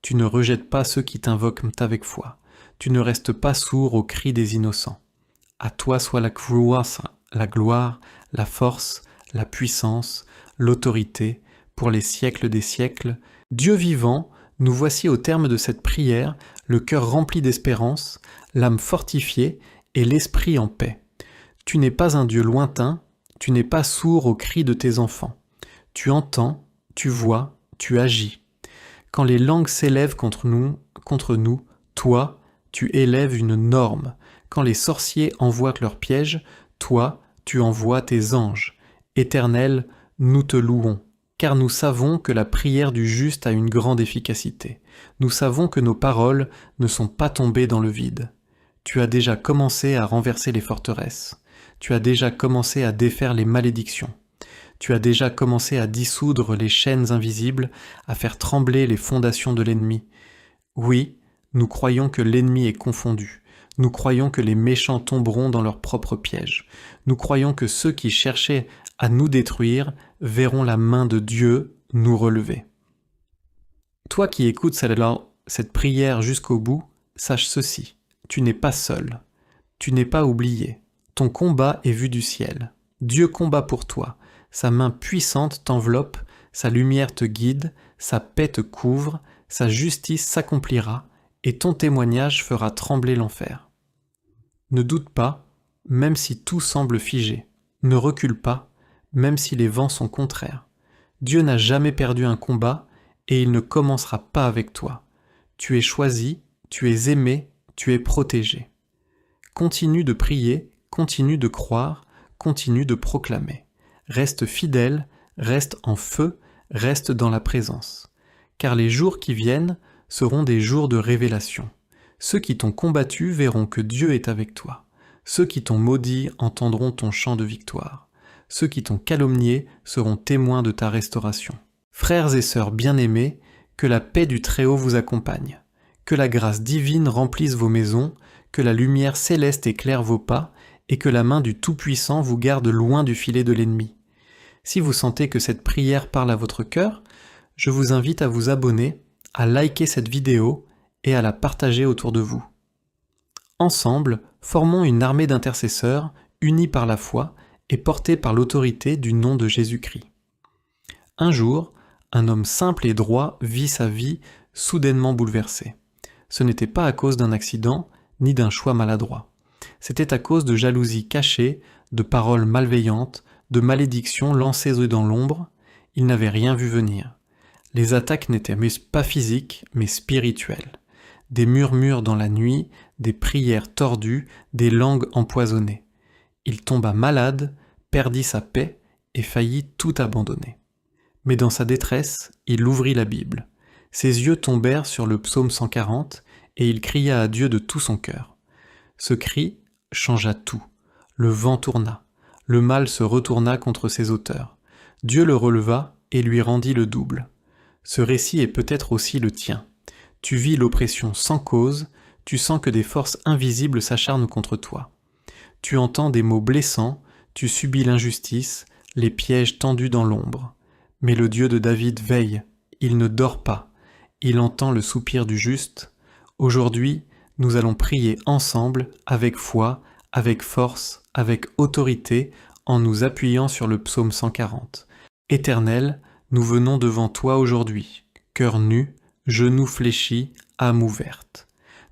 Tu ne rejettes pas ceux qui t'invoquent avec foi, tu ne restes pas sourd aux cris des innocents. À toi soit la gloire, la force, la puissance, l'autorité, pour les siècles des siècles. Dieu vivant, nous voici au terme de cette prière, le cœur rempli d'espérance, l'âme fortifiée et l'esprit en paix. Tu n'es pas un Dieu lointain, tu n'es pas sourd aux cris de tes enfants. Tu entends, tu vois, tu agis. Quand les langues s'élèvent contre nous, toi, tu élèves une norme. Quand les sorciers envoient leurs pièges, toi, tu envoies tes anges. Éternel, nous te louons, car nous savons que la prière du juste a une grande efficacité. Nous savons que nos paroles ne sont pas tombées dans le vide. Tu as déjà commencé à renverser les forteresses. Tu as déjà commencé à défaire les malédictions. Tu as déjà commencé à dissoudre les chaînes invisibles, à faire trembler les fondations de l'ennemi. Oui, nous croyons que l'ennemi est confondu. Nous croyons que les méchants tomberont dans leurs propres pièges. Nous croyons que ceux qui cherchaient à nous détruire verront la main de Dieu nous relever. Toi qui écoutes cette prière jusqu'au bout, sache ceci, tu n'es pas seul, tu n'es pas oublié, ton combat est vu du ciel. Dieu combat pour toi, sa main puissante t'enveloppe, sa lumière te guide, sa paix te couvre, sa justice s'accomplira, et ton témoignage fera trembler l'enfer. Ne doute pas, même si tout semble figé. Ne recule pas, même si les vents sont contraires. Dieu n'a jamais perdu un combat et il ne commencera pas avec toi. Tu es choisi, tu es aimé, tu es protégé. Continue de prier, continue de croire, continue de proclamer. Reste fidèle, reste en feu, reste dans la présence. Car les jours qui viennent seront des jours de révélation. Ceux qui t'ont combattu verront que Dieu est avec toi. Ceux qui t'ont maudit entendront ton chant de victoire. Ceux qui t'ont calomnié seront témoins de ta restauration. Frères et sœurs bien-aimés, que la paix du Très-Haut vous accompagne. Que la grâce divine remplisse vos maisons, que la lumière céleste éclaire vos pas, et que la main du Tout-Puissant vous garde loin du filet de l'ennemi. Si vous sentez que cette prière parle à votre cœur, je vous invite à vous abonner, à liker cette vidéo et à la partager autour de vous. Ensemble, formons une armée d'intercesseurs, unis par la foi et portés par l'autorité du nom de Jésus-Christ. Un jour, un homme simple et droit vit sa vie soudainement bouleversée. Ce n'était pas à cause d'un accident, ni d'un choix maladroit. C'était à cause de jalousie cachée, de paroles malveillantes, de malédictions lancées dans l'ombre. Il n'avait rien vu venir. Les attaques n'étaient pas physiques, mais spirituelles. Des murmures dans la nuit, des prières tordues, des langues empoisonnées. Il tomba malade, perdit sa paix et faillit tout abandonner. Mais dans sa détresse, il ouvrit la Bible. Ses yeux tombèrent sur le psaume 140 et il cria à Dieu de tout son cœur. Ce cri changea tout. Le vent tourna. Le mal se retourna contre ses auteurs. Dieu le releva et lui rendit le double. Ce récit est peut-être aussi le tien. Tu vis l'oppression sans cause, tu sens que des forces invisibles s'acharnent contre toi. Tu entends des mots blessants, tu subis l'injustice, les pièges tendus dans l'ombre. Mais le Dieu de David veille, il ne dort pas, il entend le soupir du juste. Aujourd'hui, nous allons prier ensemble, avec foi, avec force, avec autorité, en nous appuyant sur le psaume 140. Éternel, nous venons devant toi aujourd'hui, cœur nu, genoux fléchis, âme ouverte.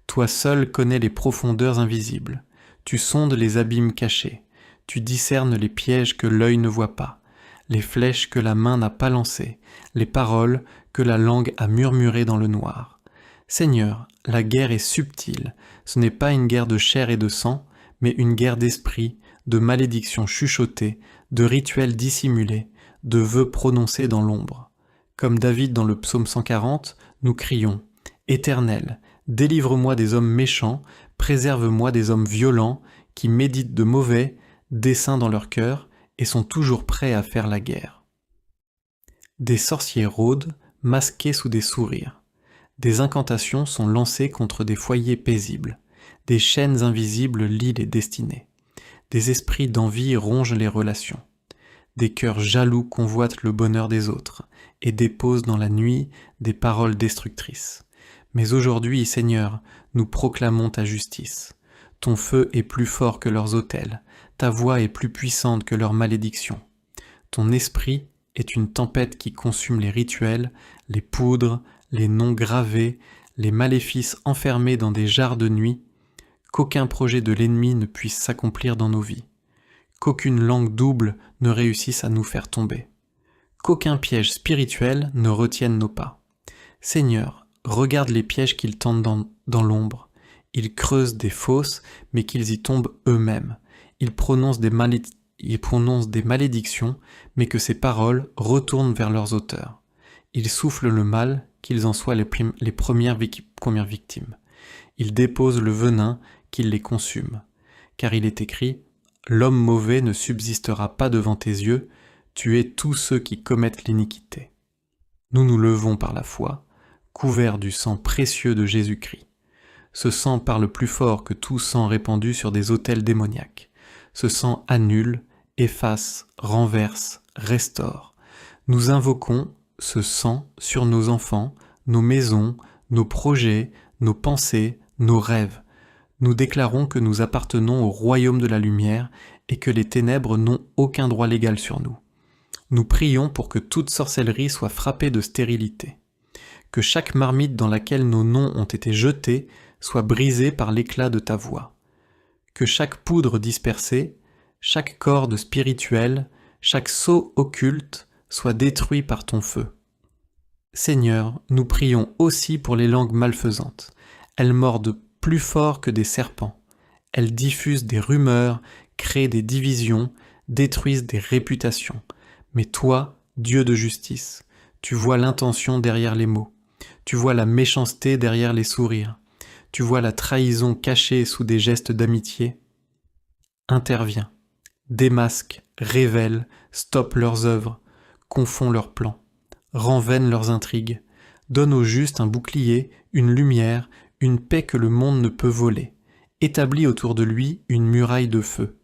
Toi seul connais les profondeurs invisibles. Tu sondes les abîmes cachés. Tu discernes les pièges que l'œil ne voit pas, les flèches que la main n'a pas lancées, les paroles que la langue a murmurées dans le noir. Seigneur, la guerre est subtile. Ce n'est pas une guerre de chair et de sang, mais une guerre d'esprit, de malédictions chuchotées, de rituels dissimulés, de vœux prononcés dans l'ombre. Comme David dans le psaume 140, nous crions « Éternel, délivre-moi des hommes méchants, préserve-moi des hommes violents qui méditent de mauvais desseins dans leur cœur et sont toujours prêts à faire la guerre. » Des sorciers rôdent, masqués sous des sourires. Des incantations sont lancées contre des foyers paisibles. Des chaînes invisibles lient les destinées. Des esprits d'envie rongent les relations. Des cœurs jaloux convoitent le bonheur des autres et déposent dans la nuit des paroles destructrices. Mais aujourd'hui, Seigneur, nous proclamons ta justice. Ton feu est plus fort que leurs autels, ta voix est plus puissante que leurs malédictions. Ton esprit est une tempête qui consume les rituels, les poudres, les noms gravés, les maléfices enfermés dans des jarres de nuit, qu'aucun projet de l'ennemi ne puisse s'accomplir dans nos vies, qu'aucune langue double ne réussisse à nous faire tomber, qu'aucun piège spirituel ne retienne nos pas. Seigneur, regarde les pièges qu'ils tendent dans l'ombre. Ils creusent des fosses, mais qu'ils y tombent eux-mêmes. Ils prononcent des malédictions, mais que ces paroles retournent vers leurs auteurs. Ils soufflent le mal, qu'ils en soient les premières victimes. Ils déposent le venin, qu'ils les consument. Car il est écrit « L'homme mauvais ne subsistera pas devant tes yeux, tu es tous ceux qui commettent l'iniquité. » Nous nous levons par la foi, couverts du sang précieux de Jésus-Christ. Ce sang parle plus fort que tout sang répandu sur des autels démoniaques. Ce sang annule, efface, renverse, restaure. Nous invoquons ce sang sur nos enfants, nos maisons, nos projets, nos pensées, nos rêves. Nous déclarons que nous appartenons au royaume de la lumière et que les ténèbres n'ont aucun droit légal sur nous. Nous prions pour que toute sorcellerie soit frappée de stérilité. que chaque marmite dans laquelle nos noms ont été jetés soit brisée par l'éclat de ta voix. Que chaque poudre dispersée, chaque corde spirituelle, chaque sceau occulte soit détruit par ton feu. Seigneur, nous prions aussi pour les langues malfaisantes. Elles mordent plus fort que des serpents. Elles diffusent des rumeurs, créent des divisions, détruisent des réputations. Mais toi, Dieu de justice, tu vois l'intention derrière les mots. Tu vois la méchanceté derrière les sourires. Tu vois la trahison cachée sous des gestes d'amitié. Interviens, démasque, révèle, stoppe leurs œuvres, confond leurs plans, rend vaines leurs intrigues, donne au juste un bouclier, une lumière, une paix que le monde ne peut voler, établis autour de lui une muraille de feu,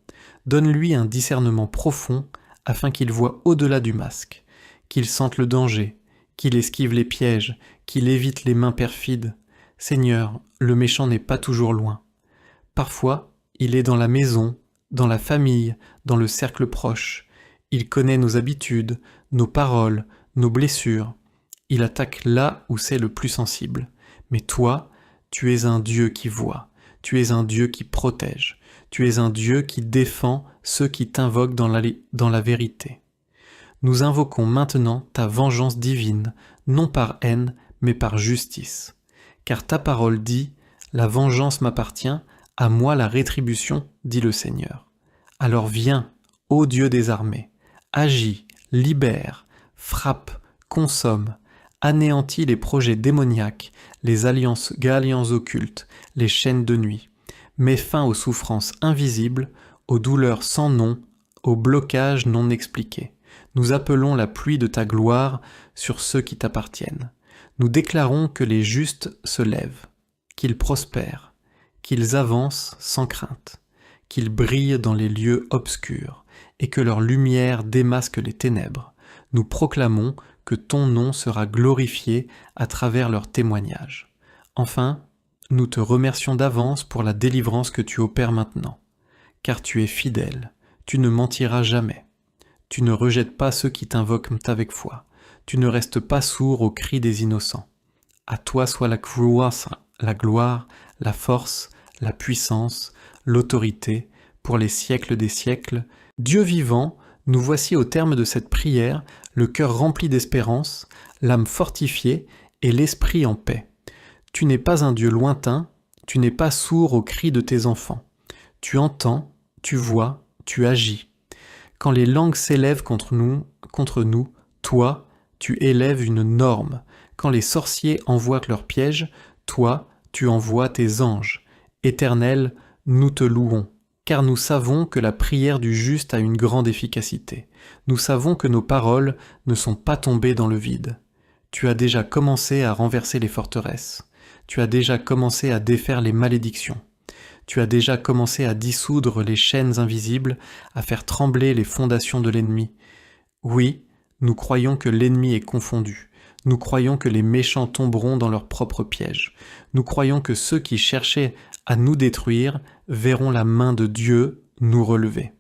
donne-lui un discernement profond afin qu'il voie au-delà du masque, qu'il sente le danger, qu'il esquive les pièges, qu'il évite les mains perfides. Seigneur, le méchant n'est pas toujours loin. Parfois, il est dans la maison, dans la famille, dans le cercle proche. Il connaît nos habitudes, nos paroles, nos blessures. Il attaque là où c'est le plus sensible. Mais toi, tu es un Dieu qui voit, tu es un Dieu qui protège, tu es un Dieu qui défend ceux qui t'invoquent dans la vérité. Nous invoquons maintenant ta vengeance divine, non par haine, mais par justice. Car ta parole dit « La vengeance m'appartient, à moi la rétribution, dit le Seigneur. » Alors viens, ô Dieu des armées, agis, libère, frappe, consomme, anéantis les projets démoniaques, les alliances occultes, les chaînes de nuit. Mets fin aux souffrances invisibles, aux douleurs sans nom, aux blocages non expliqués. Nous appelons la pluie de ta gloire sur ceux qui t'appartiennent. Nous déclarons que les justes se lèvent, qu'ils prospèrent, qu'ils avancent sans crainte, qu'ils brillent dans les lieux obscurs, et que leur lumière démasque les ténèbres. Nous proclamons que ton nom sera glorifié à travers leurs témoignages. Enfin, nous te remercions d'avance pour la délivrance que tu opères maintenant, car tu es fidèle, tu ne mentiras jamais. Tu ne rejettes pas ceux qui t'invoquent avec foi. Tu ne restes pas sourd aux cris des innocents. À toi soit la gloire, la force, la puissance, l'autorité, pour les siècles des siècles. Dieu vivant, nous voici au terme de cette prière, le cœur rempli d'espérance, l'âme fortifiée et l'esprit en paix. Tu n'es pas un Dieu lointain, tu n'es pas sourd aux cris de tes enfants. Tu entends, tu vois, tu agis. Quand les langues s'élèvent contre nous, toi, tu élèves une norme. Quand les sorciers envoient leurs pièges, toi, tu envoies tes anges. Éternel, nous te louons, car nous savons que la prière du juste a une grande efficacité. Nous savons que nos paroles ne sont pas tombées dans le vide. Tu as déjà commencé à renverser les forteresses. Tu as déjà commencé à défaire les malédictions. Tu as déjà commencé à dissoudre les chaînes invisibles, à faire trembler les fondations de l'ennemi. Oui, nous croyons que l'ennemi est confondu. Nous croyons que les méchants tomberont dans leurs propres pièges. Nous croyons que ceux qui cherchaient à nous détruire verront la main de Dieu nous relever.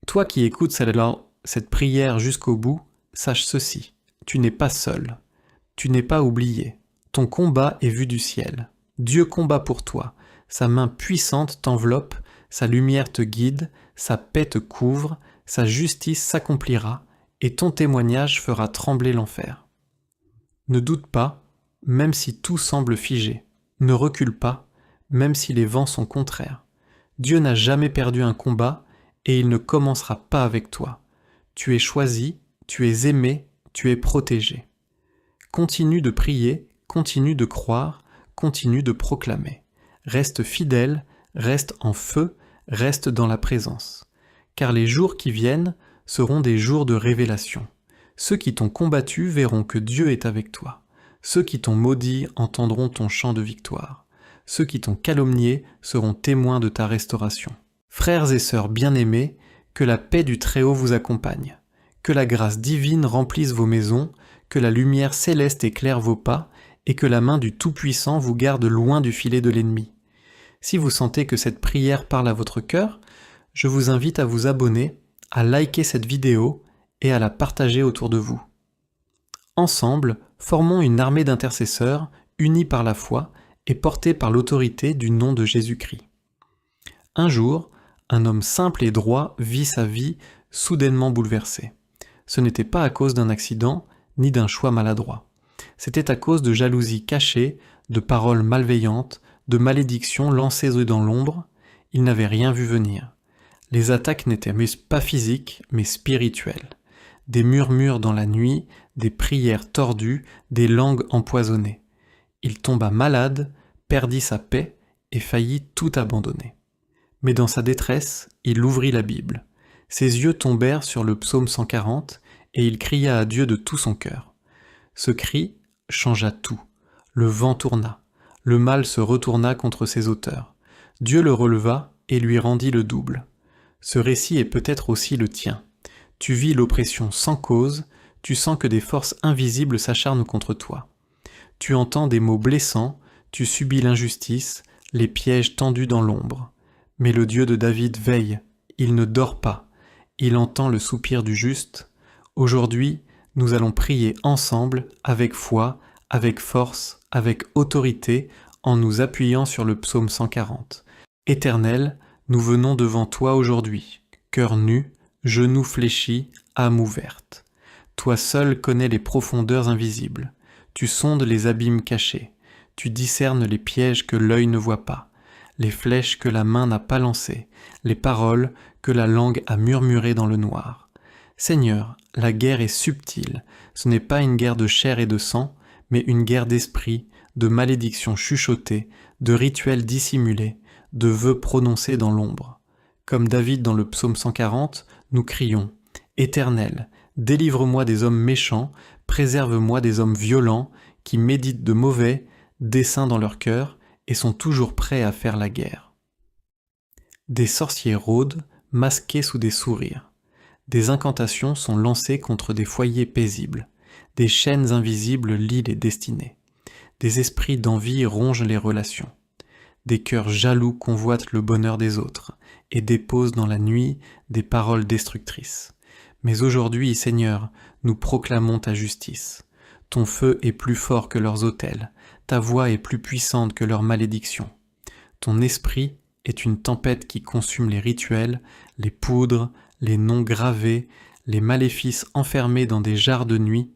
Toi qui écoutes cette prière jusqu'au bout, sache ceci, tu n'es pas seul. Tu n'es pas oublié. Ton combat est vu du ciel. Dieu combat pour toi. Sa main puissante t'enveloppe, sa lumière te guide, sa paix te couvre, sa justice s'accomplira, et ton témoignage fera trembler l'enfer. Ne doute pas, même si tout semble figé. Ne recule pas, même si les vents sont contraires. Dieu n'a jamais perdu un combat, et il ne commencera pas avec toi. Tu es choisi, tu es aimé, tu es protégé. Continue de prier, continue de croire, continue de proclamer. Reste fidèle, reste en feu, reste dans la présence. Car les jours qui viennent seront des jours de révélation. Ceux qui t'ont combattu verront que Dieu est avec toi. Ceux qui t'ont maudit entendront ton chant de victoire. Ceux qui t'ont calomnié seront témoins de ta restauration. Frères et sœurs bien-aimés, que la paix du Très-Haut vous accompagne. Que la grâce divine remplisse vos maisons, que la lumière céleste éclaire vos pas, et que la main du Tout-Puissant vous garde loin du filet de l'ennemi. Si vous sentez que cette prière parle à votre cœur, je vous invite à vous abonner, à liker cette vidéo et à la partager autour de vous. Ensemble, Formons une armée d'intercesseurs, unis par la foi et portés par l'autorité du nom de Jésus-Christ. Un jour, un homme simple et droit vit sa vie soudainement bouleversée. Ce n'était pas à cause d'un accident, ni d'un choix maladroit. C'était à cause de jalousie cachée, de paroles malveillantes, de malédictions lancées dans l'ombre. Il n'avait rien vu venir. Les attaques n'étaient pas physiques, mais spirituelles. Des murmures dans la nuit, des prières tordues, des langues empoisonnées. Il tomba malade, perdit sa paix et faillit tout abandonner. Mais dans sa détresse, il ouvrit la Bible. Ses yeux tombèrent sur le psaume 140 et il cria à Dieu de tout son cœur. Ce cri changea tout. Le vent tourna. Le mal se retourna contre ses auteurs. Dieu le releva et lui rendit le double. Ce récit est peut-être aussi le tien. Tu vis l'oppression sans cause, tu sens que des forces invisibles s'acharnent contre toi. Tu entends des mots blessants, tu subis l'injustice, les pièges tendus dans l'ombre. Mais le Dieu de David veille, il ne dort pas, il entend le soupir du juste. Aujourd'hui, nous allons prier ensemble, avec foi, avec force, avec autorité, en nous appuyant sur le psaume 140. Éternel, nous venons devant toi aujourd'hui, cœur nu, genoux fléchis, âme ouverte. Toi seul connais les profondeurs invisibles. Tu sondes les abîmes cachés. Tu discernes les pièges que l'œil ne voit pas, les flèches que la main n'a pas lancées, les paroles que la langue a murmurées dans le noir. Seigneur, la guerre est subtile. Ce n'est pas une guerre de chair et de sang, mais une guerre d'esprit, de malédictions chuchotées, de rituels dissimulés, de vœux prononcés dans l'ombre. Comme David dans le psaume 140, nous crions « Éternel, délivre-moi des hommes méchants, préserve-moi des hommes violents qui méditent de mauvais desseins dans leur cœur et sont toujours prêts à faire la guerre. » Des sorciers rôdent, masqués sous des sourires. Des incantations sont lancées contre des foyers paisibles. Des chaînes invisibles lient les destinées. Des esprits d'envie rongent les relations. Des cœurs jaloux convoitent le bonheur des autres et déposent dans la nuit des paroles destructrices. Mais aujourd'hui, Seigneur, nous proclamons ta justice. Ton feu est plus fort que leurs autels, ta voix est plus puissante que leurs malédictions. Ton esprit est une tempête qui consume les rituels, les poudres, les noms gravés, les maléfices enfermés dans des jarres de nuit,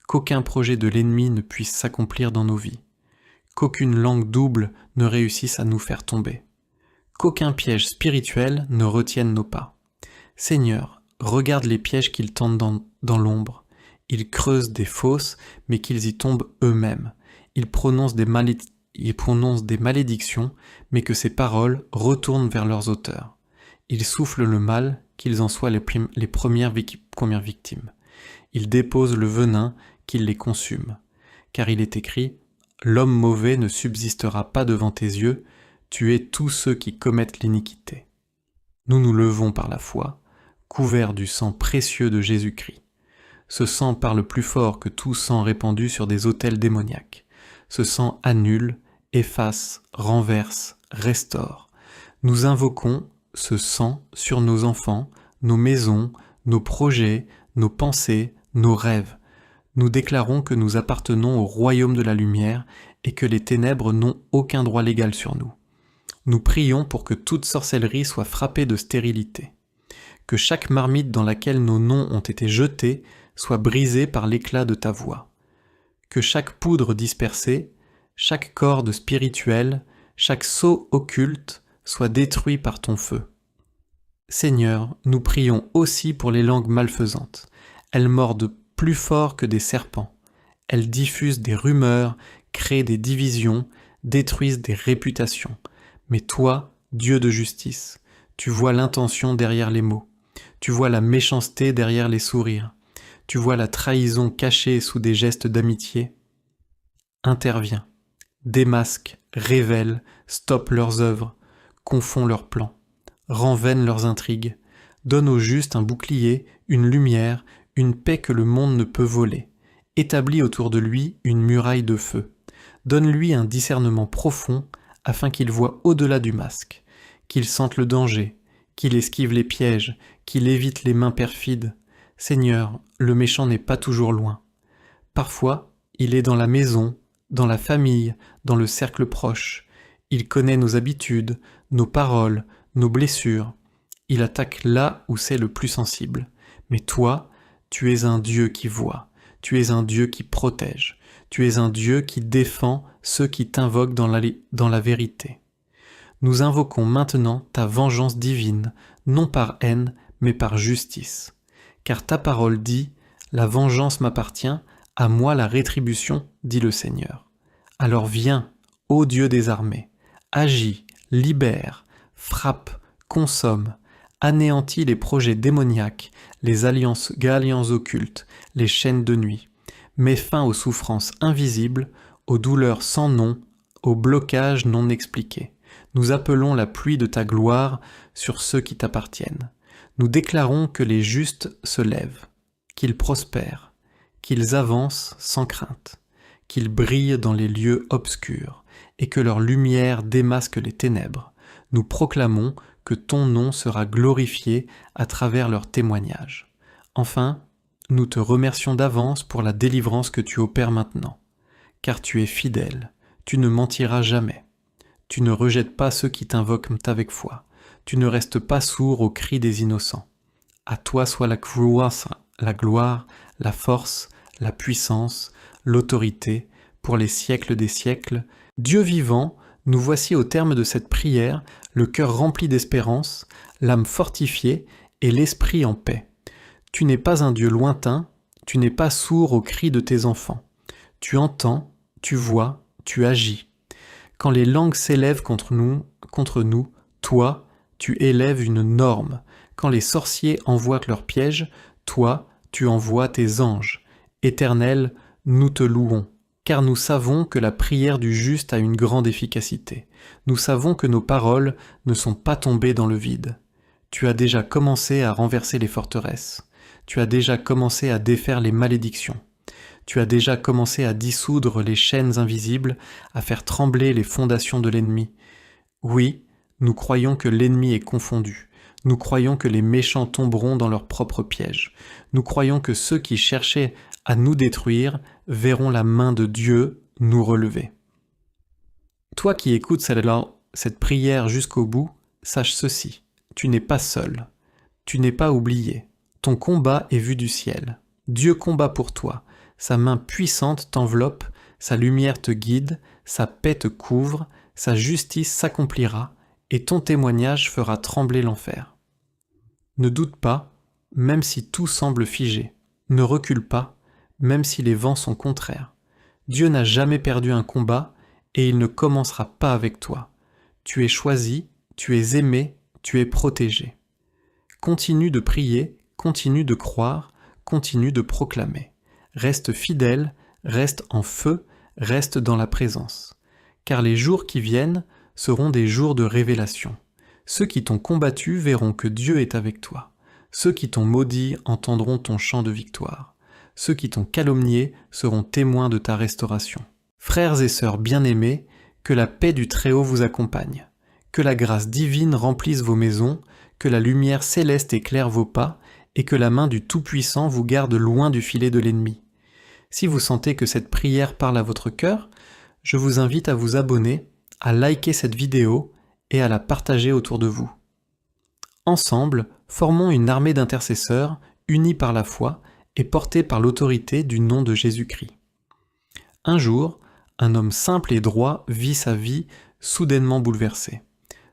qu'aucun projet de l'ennemi ne puisse s'accomplir dans nos vies, qu'aucune langue double ne réussisse à nous faire tomber, qu'aucun piège spirituel ne retienne nos pas. Seigneur, regarde les pièges qu'ils tendent dans l'ombre. Ils creusent des fosses, mais qu'ils y tombent eux-mêmes. Ils prononcent des malédictions, mais que ces paroles retournent vers leurs auteurs. Ils soufflent le mal, qu'ils en soient les premières victimes. Ils déposent le venin, qu'ils les consument. Car il est écrit « L'homme mauvais ne subsistera pas devant tes yeux, tu es tous ceux qui commettent l'iniquité. » Nous nous levons par la foi, couverts du sang précieux de Jésus-Christ. Ce sang parle plus fort que tout sang répandu sur des autels démoniaques. Ce sang annule, efface, renverse, restaure. Nous invoquons ce sang sur nos enfants, nos maisons, nos projets, nos pensées, nos rêves. Nous déclarons que nous appartenons au royaume de la lumière et que les ténèbres n'ont aucun droit légal sur nous. Nous prions pour que toute sorcellerie soit frappée de stérilité, que chaque marmite dans laquelle nos noms ont été jetés soit brisée par l'éclat de ta voix, que chaque poudre dispersée, chaque corde spirituelle, chaque sceau occulte soit détruit par ton feu. Seigneur, nous prions aussi pour les langues malfaisantes. Elles mordent plus fort que des serpents. Elles diffusent des rumeurs, créent des divisions, détruisent des réputations. Mais toi, Dieu de justice, tu vois l'intention derrière les mots. Tu vois la méchanceté derrière les sourires. Tu vois la trahison cachée sous des gestes d'amitié. Interviens, démasque, révèle, stoppe leurs œuvres, confond leurs plans, rend vaines leurs intrigues, donne au juste un bouclier, une lumière, une paix que le monde ne peut voler, établis autour de lui une muraille de feu, donne-lui un discernement profond afin qu'il voie au-delà du masque, qu'il sente le danger, qu'il esquive les pièges, qu'il évite les mains perfides. Seigneur, le méchant n'est pas toujours loin. Parfois, Il est dans la maison, dans la famille, dans le cercle proche. Il connaît nos habitudes, nos paroles, nos blessures. Il attaque là où c'est le plus sensible. Mais toi, tu es un Dieu qui voit, tu es un Dieu qui protège, tu es un Dieu qui défend ceux qui t'invoquent dans la vérité. Nous invoquons maintenant ta vengeance divine, non par haine, mais par justice. Car ta parole dit « La vengeance m'appartient, à moi la rétribution, dit le Seigneur. » Alors viens, ô Dieu des armées, agis, libère, frappe, consomme, anéantis les projets démoniaques, les alliances occultes, les chaînes de nuit. Mets fin aux souffrances invisibles, aux douleurs sans nom, aux blocages non expliqués. Nous appelons la pluie de ta gloire sur ceux qui t'appartiennent. Nous déclarons que les justes se lèvent, qu'ils prospèrent, qu'ils avancent sans crainte, qu'ils brillent dans les lieux obscurs, et que leur lumière démasque les ténèbres. Nous proclamons que ton nom sera glorifié à travers leurs témoignages. Enfin, nous te remercions d'avance pour la délivrance que tu opères maintenant, car tu es fidèle, tu ne mentiras jamais. Tu ne rejettes pas ceux qui t'invoquent avec foi, tu ne restes pas sourd aux cris des innocents. À toi soit la gloire, la force, la puissance, l'autorité, pour les siècles des siècles. Dieu vivant, nous voici au terme de cette prière, le cœur rempli d'espérance, l'âme fortifiée et l'esprit en paix. Tu n'es pas un Dieu lointain, tu n'es pas sourd aux cris de tes enfants. Tu entends, tu vois, tu agis. Quand les langues s'élèvent contre nous, toi, tu élèves une norme. Quand les sorciers envoient leurs pièges, toi, tu envoies tes anges. Éternel, nous te louons, car nous savons que la prière du juste a une grande efficacité. Nous savons que nos paroles ne sont pas tombées dans le vide. Tu as déjà commencé à renverser les forteresses. Tu as déjà commencé à défaire les malédictions. Tu as déjà commencé à dissoudre les chaînes invisibles, à faire trembler les fondations de l'ennemi. Oui, nous croyons que l'ennemi est confondu. Nous croyons que les méchants tomberont dans leurs propres pièges. Nous croyons que ceux qui cherchaient à nous détruire verront la main de Dieu nous relever. Toi qui écoutes cette prière jusqu'au bout, sache ceci, tu n'es pas seul, tu n'es pas oublié, ton combat est vu du ciel. Dieu combat pour toi, sa main puissante t'enveloppe, sa lumière te guide, sa paix te couvre, sa justice s'accomplira, et ton témoignage fera trembler l'enfer. Ne doute pas, même si tout semble figé. Ne recule pas, même si les vents sont contraires. Dieu n'a jamais perdu un combat, et il ne commencera pas avec toi. Tu es choisi, tu es aimé, tu es protégé. Continue de prier, continue de croire, continue de proclamer. Reste fidèle, reste en feu, reste dans la présence. Car les jours qui viennent seront des jours de révélation. Ceux qui t'ont combattu verront que Dieu est avec toi. Ceux qui t'ont maudit entendront ton chant de victoire. Ceux qui t'ont calomnié seront témoins de ta restauration. Frères et sœurs bien-aimés, que la paix du Très-Haut vous accompagne. Que la grâce divine remplisse vos maisons, que la lumière céleste éclaire vos pas, et que la main du Tout-Puissant vous garde loin du filet de l'ennemi. Si vous sentez que cette prière parle à votre cœur, je vous invite à vous abonner, à liker cette vidéo et à la partager autour de vous. Ensemble, formons une armée d'intercesseurs, unis par la foi et portés par l'autorité du nom de Jésus-Christ. Un jour, un homme simple et droit vit sa vie soudainement bouleversée.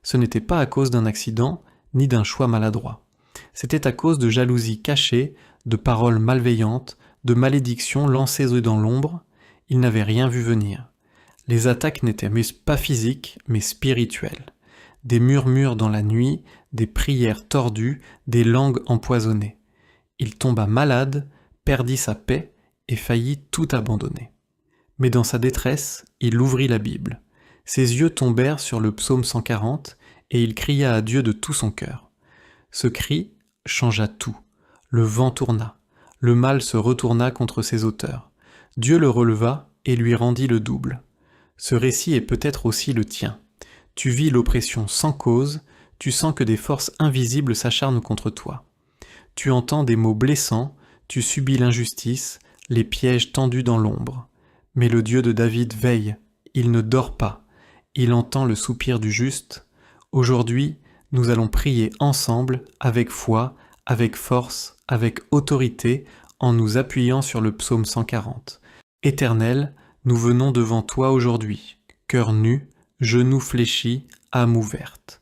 Ce n'était pas à cause d'un accident, ni d'un choix maladroit. C'était à cause de jalousie cachée, de paroles malveillantes, de malédictions lancées dans l'ombre. Il n'avait rien vu venir. Les attaques n'étaient pas physiques, mais spirituelles. Des murmures dans la nuit, des prières tordues, des langues empoisonnées. Il tomba malade, perdit sa paix et faillit tout abandonner. Mais dans sa détresse, il ouvrit la Bible. Ses yeux tombèrent sur le psaume 140 et il cria à Dieu de tout son cœur. Ce cri changea tout. Le vent tourna. Le mal se retourna contre ses auteurs. Dieu le releva et lui rendit le double. Ce récit est peut-être aussi le tien. Tu vis l'oppression sans cause, tu sens que des forces invisibles s'acharnent contre toi. Tu entends des mots blessants, tu subis l'injustice, les pièges tendus dans l'ombre. Mais le Dieu de David veille, il ne dort pas, il entend le soupir du juste. Aujourd'hui, nous allons prier ensemble, avec foi, avec force, avec autorité, en nous appuyant sur le psaume 140. Éternel, nous venons devant toi aujourd'hui, cœur nu, genoux fléchis, âme ouverte.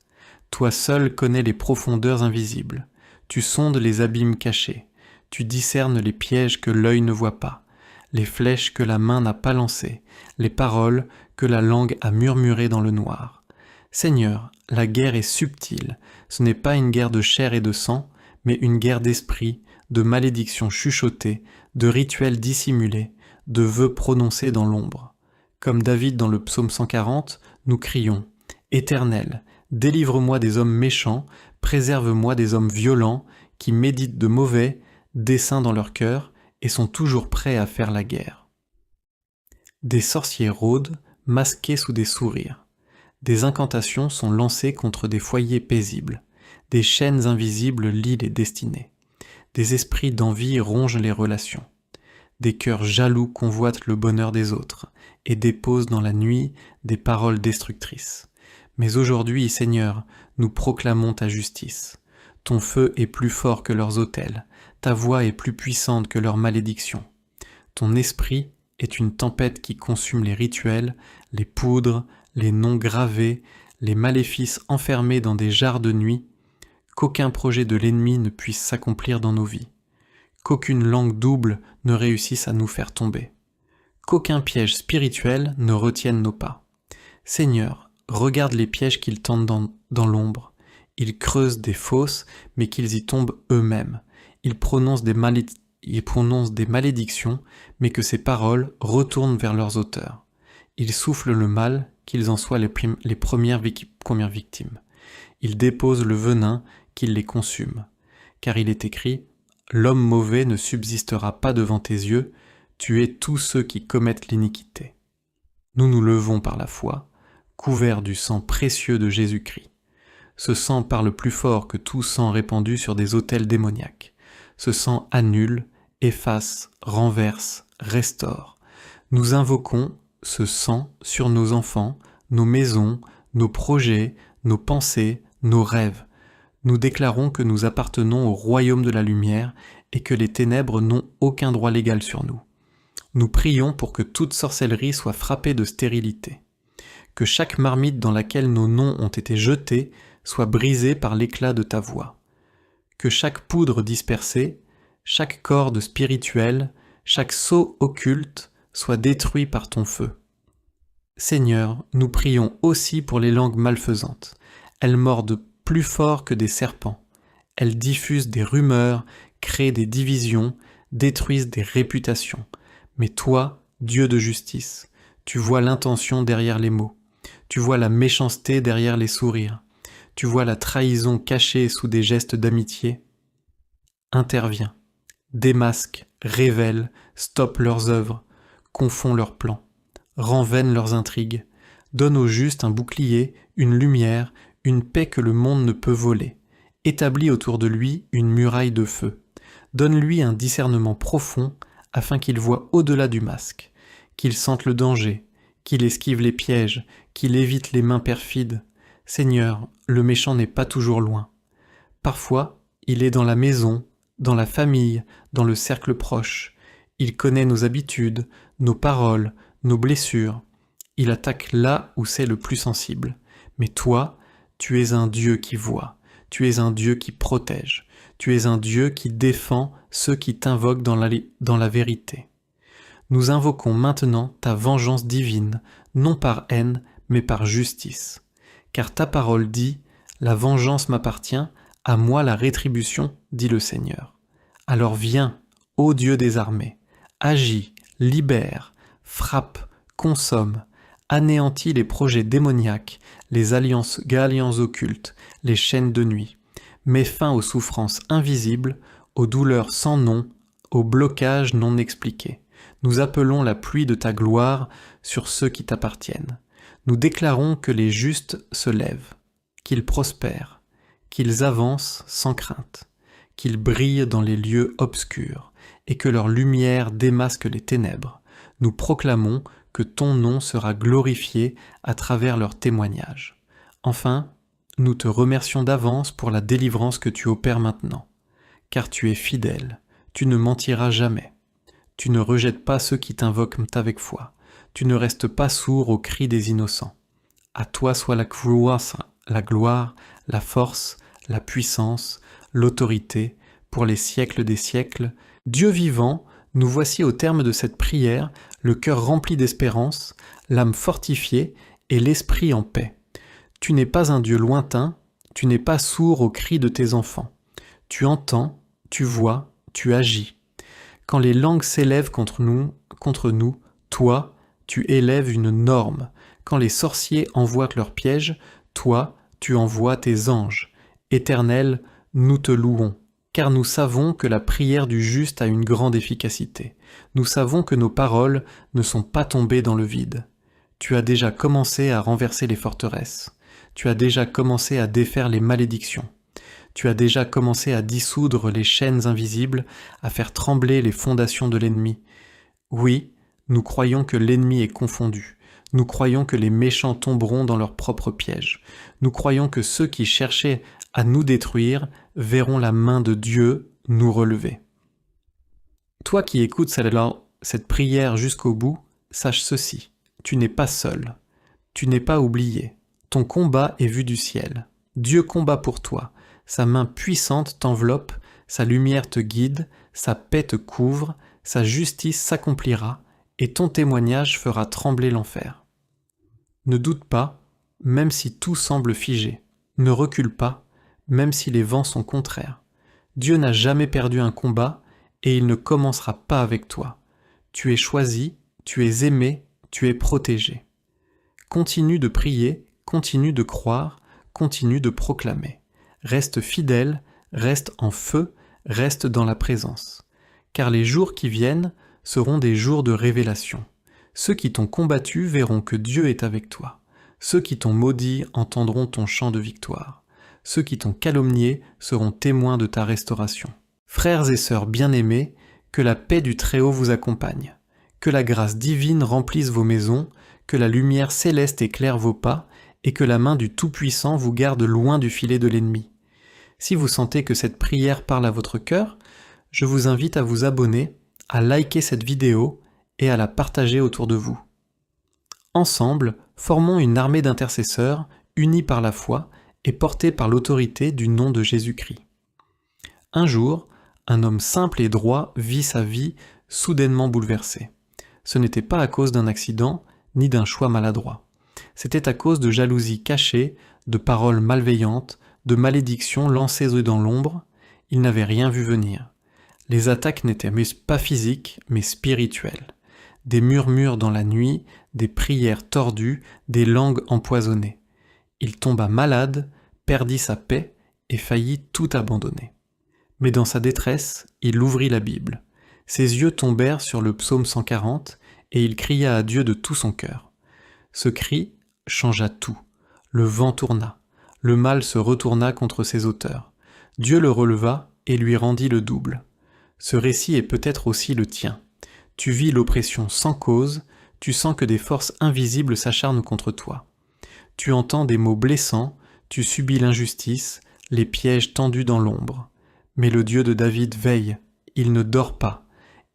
Toi seul connais les profondeurs invisibles. Tu sondes les abîmes cachés. Tu discernes les pièges que l'œil ne voit pas, les flèches que la main n'a pas lancées, les paroles que la langue a murmurées dans le noir. Seigneur, la guerre est subtile. Ce n'est pas une guerre de chair et de sang, mais une guerre d'esprit, de malédictions chuchotées, de rituels dissimulés, de vœux prononcés dans l'ombre. Comme David dans le psaume 140, nous crions « Éternel, délivre-moi des hommes méchants, préserve-moi des hommes violents, qui méditent de mauvais desseins dans leur cœur et sont toujours prêts à faire la guerre. » Des sorciers rôdent, masqués sous des sourires. Des incantations sont lancées contre des foyers paisibles. Des chaînes invisibles lient les destinées. Des esprits d'envie rongent les relations. Des cœurs jaloux convoitent le bonheur des autres et déposent dans la nuit des paroles destructrices. Mais aujourd'hui, Seigneur, nous proclamons ta justice. Ton feu est plus fort que leurs autels, ta voix est plus puissante que leurs malédictions. Ton esprit est une tempête qui consume les rituels, les poudres, les noms gravés, les maléfices enfermés dans des jarres de nuit, qu'aucun projet de l'ennemi ne puisse s'accomplir dans nos vies, qu'aucune langue double ne réussisse à nous faire tomber, qu'aucun piège spirituel ne retienne nos pas. Seigneur, regarde les pièges qu'ils tendent dans l'ombre. Ils creusent des fosses, mais qu'ils y tombent eux-mêmes. Ils prononcent des malédictions, mais que ces paroles retournent vers leurs auteurs. Ils soufflent le mal, qu'ils en soient les premières victimes. Ils déposent le venin, qu'ils les consument. Car il est écrit « L'homme mauvais ne subsistera pas devant tes yeux, tu es tous ceux qui commettent l'iniquité. » Nous nous levons par la foi, couverts du sang précieux de Jésus-Christ. Ce sang parle plus fort que tout sang répandu sur des autels démoniaques. Ce sang annule, efface, renverse, restaure. Nous invoquons ce sang sur nos enfants, nos maisons, nos projets, nos pensées, nos rêves. Nous déclarons que nous appartenons au royaume de la lumière et que les ténèbres n'ont aucun droit légal sur nous. Nous prions pour que toute sorcellerie soit frappée de stérilité. Que chaque marmite dans laquelle nos noms ont été jetés soit brisée par l'éclat de ta voix. Que chaque poudre dispersée, chaque corde spirituelle, chaque sceau occulte soit détruit par ton feu. Seigneur, nous prions aussi pour les langues malfaisantes. Elles mordent plus fort que des serpents. Elles diffusent des rumeurs, créent des divisions, détruisent des réputations. Mais toi, Dieu de justice, tu vois l'intention derrière les mots. Tu vois la méchanceté derrière les sourires. Tu vois la trahison cachée sous des gestes d'amitié. Interviens, démasque, révèle, stoppe leurs œuvres, confond leurs plans, rend vaines leurs intrigues, donne au juste un bouclier, une lumière, une paix que le monde ne peut voler, établis autour de lui une muraille de feu, donne-lui un discernement profond afin qu'il voie au-delà du masque, qu'il sente le danger, qu'il esquive les pièges, qu'il évite les mains perfides. Seigneur, le méchant n'est pas toujours loin. Parfois, il est dans la maison, dans la famille, dans le cercle proche. Il connaît nos habitudes, nos paroles, nos blessures. Il attaque là où c'est le plus sensible. Mais toi, tu es un Dieu qui voit, tu es un Dieu qui protège, tu es un Dieu qui défend ceux qui t'invoquent dans la vérité. Nous invoquons maintenant ta vengeance divine, non par haine, mais par justice. Car ta parole dit « La vengeance m'appartient, à moi la rétribution, dit le Seigneur. » Alors viens, ô Dieu des armées, agis, libère, frappe, consomme, anéantis les projets démoniaques, les alliances occultes, les chaînes de nuit. Mets fin aux souffrances invisibles, aux douleurs sans nom, aux blocages non expliqués. Nous appelons la pluie de ta gloire sur ceux qui t'appartiennent. Nous déclarons que les justes se lèvent, qu'ils prospèrent, qu'ils avancent sans crainte, qu'ils brillent dans les lieux obscurs, et que leur lumière démasque les ténèbres. nous proclamons que ton nom sera glorifié à travers leurs témoignages. Enfin, nous te remercions d'avance pour la délivrance que tu opères maintenant, car tu es fidèle, tu ne mentiras jamais. Tu ne rejettes pas ceux qui t'invoquent avec foi, tu ne restes pas sourd aux cris des innocents. À toi soit la gloire, la force, la puissance, l'autorité, pour les siècles des siècles. Dieu vivant, nous voici au terme de cette prière, le cœur rempli d'espérance, l'âme fortifiée et l'esprit en paix. Tu n'es pas un Dieu lointain, tu n'es pas sourd aux cris de tes enfants. Tu entends, tu vois, tu agis. Quand les langues s'élèvent contre nous, toi, tu élèves une norme. Quand les sorciers envoient leurs pièges, toi, tu envoies tes anges. Éternel, nous te louons, car nous savons que la prière du juste a une grande efficacité. Nous savons que nos paroles ne sont pas tombées dans le vide. Tu as déjà commencé à renverser les forteresses. Tu as déjà commencé à défaire les malédictions. Tu as déjà commencé à dissoudre les chaînes invisibles, à faire trembler les fondations de l'ennemi. Oui, nous croyons que l'ennemi est confondu. Nous croyons que les méchants tomberont dans leurs propres pièges. Nous croyons que ceux qui cherchaient à nous détruire verront la main de Dieu nous relever. Toi qui écoutes cette prière jusqu'au bout, sache ceci, tu n'es pas seul, tu n'es pas oublié, ton combat est vu du ciel. Dieu combat pour toi, sa main puissante t'enveloppe, sa lumière te guide, sa paix te couvre, sa justice s'accomplira, et ton témoignage fera trembler l'enfer. Ne doute pas, même si tout semble figé. Ne recule pas, même si les vents sont contraires. Dieu n'a jamais perdu un combat, et il ne commencera pas avec toi. Tu es choisi, tu es aimé, tu es protégé. Continue de prier, continue de croire, continue de proclamer. Reste fidèle, reste en feu, reste dans la présence. Car les jours qui viennent seront des jours de révélation. Ceux qui t'ont combattu verront que Dieu est avec toi. Ceux qui t'ont maudit entendront ton chant de victoire. Ceux qui t'ont calomnié seront témoins de ta restauration. Frères et sœurs bien-aimés, que la paix du Très-Haut vous accompagne. Que la grâce divine remplisse vos maisons, que la lumière céleste éclaire vos pas, et que la main du Tout-Puissant vous garde loin du filet de l'ennemi. Si vous sentez que cette prière parle à votre cœur, je vous invite à vous abonner, à liker cette vidéo et à la partager autour de vous. Ensemble, formons une armée d'intercesseurs, unis par la foi et portés par l'autorité du nom de Jésus-Christ. Un jour, un homme simple et droit vit sa vie soudainement bouleversée. Ce n'était pas à cause d'un accident, ni d'un choix maladroit. C'était à cause de jalousie cachée, de paroles malveillantes, de malédictions lancées dans l'ombre. Il n'avait rien vu venir. Les attaques n'étaient pas physiques, mais spirituelles. Des murmures dans la nuit, des prières tordues, des langues empoisonnées. Il tomba malade, perdit sa paix et faillit tout abandonner. Mais dans sa détresse, il ouvrit la Bible. Ses yeux tombèrent sur le psaume 140 et il cria à Dieu de tout son cœur. Ce cri changea tout. Le vent tourna. Le mal se retourna contre ses auteurs. Dieu le releva et lui rendit le double. Ce récit est peut-être aussi le tien. Tu vis l'oppression sans cause, tu sens que des forces invisibles s'acharnent contre toi. Tu entends des mots blessants, tu subis l'injustice, les pièges tendus dans l'ombre. Mais le Dieu de David veille, il ne dort pas,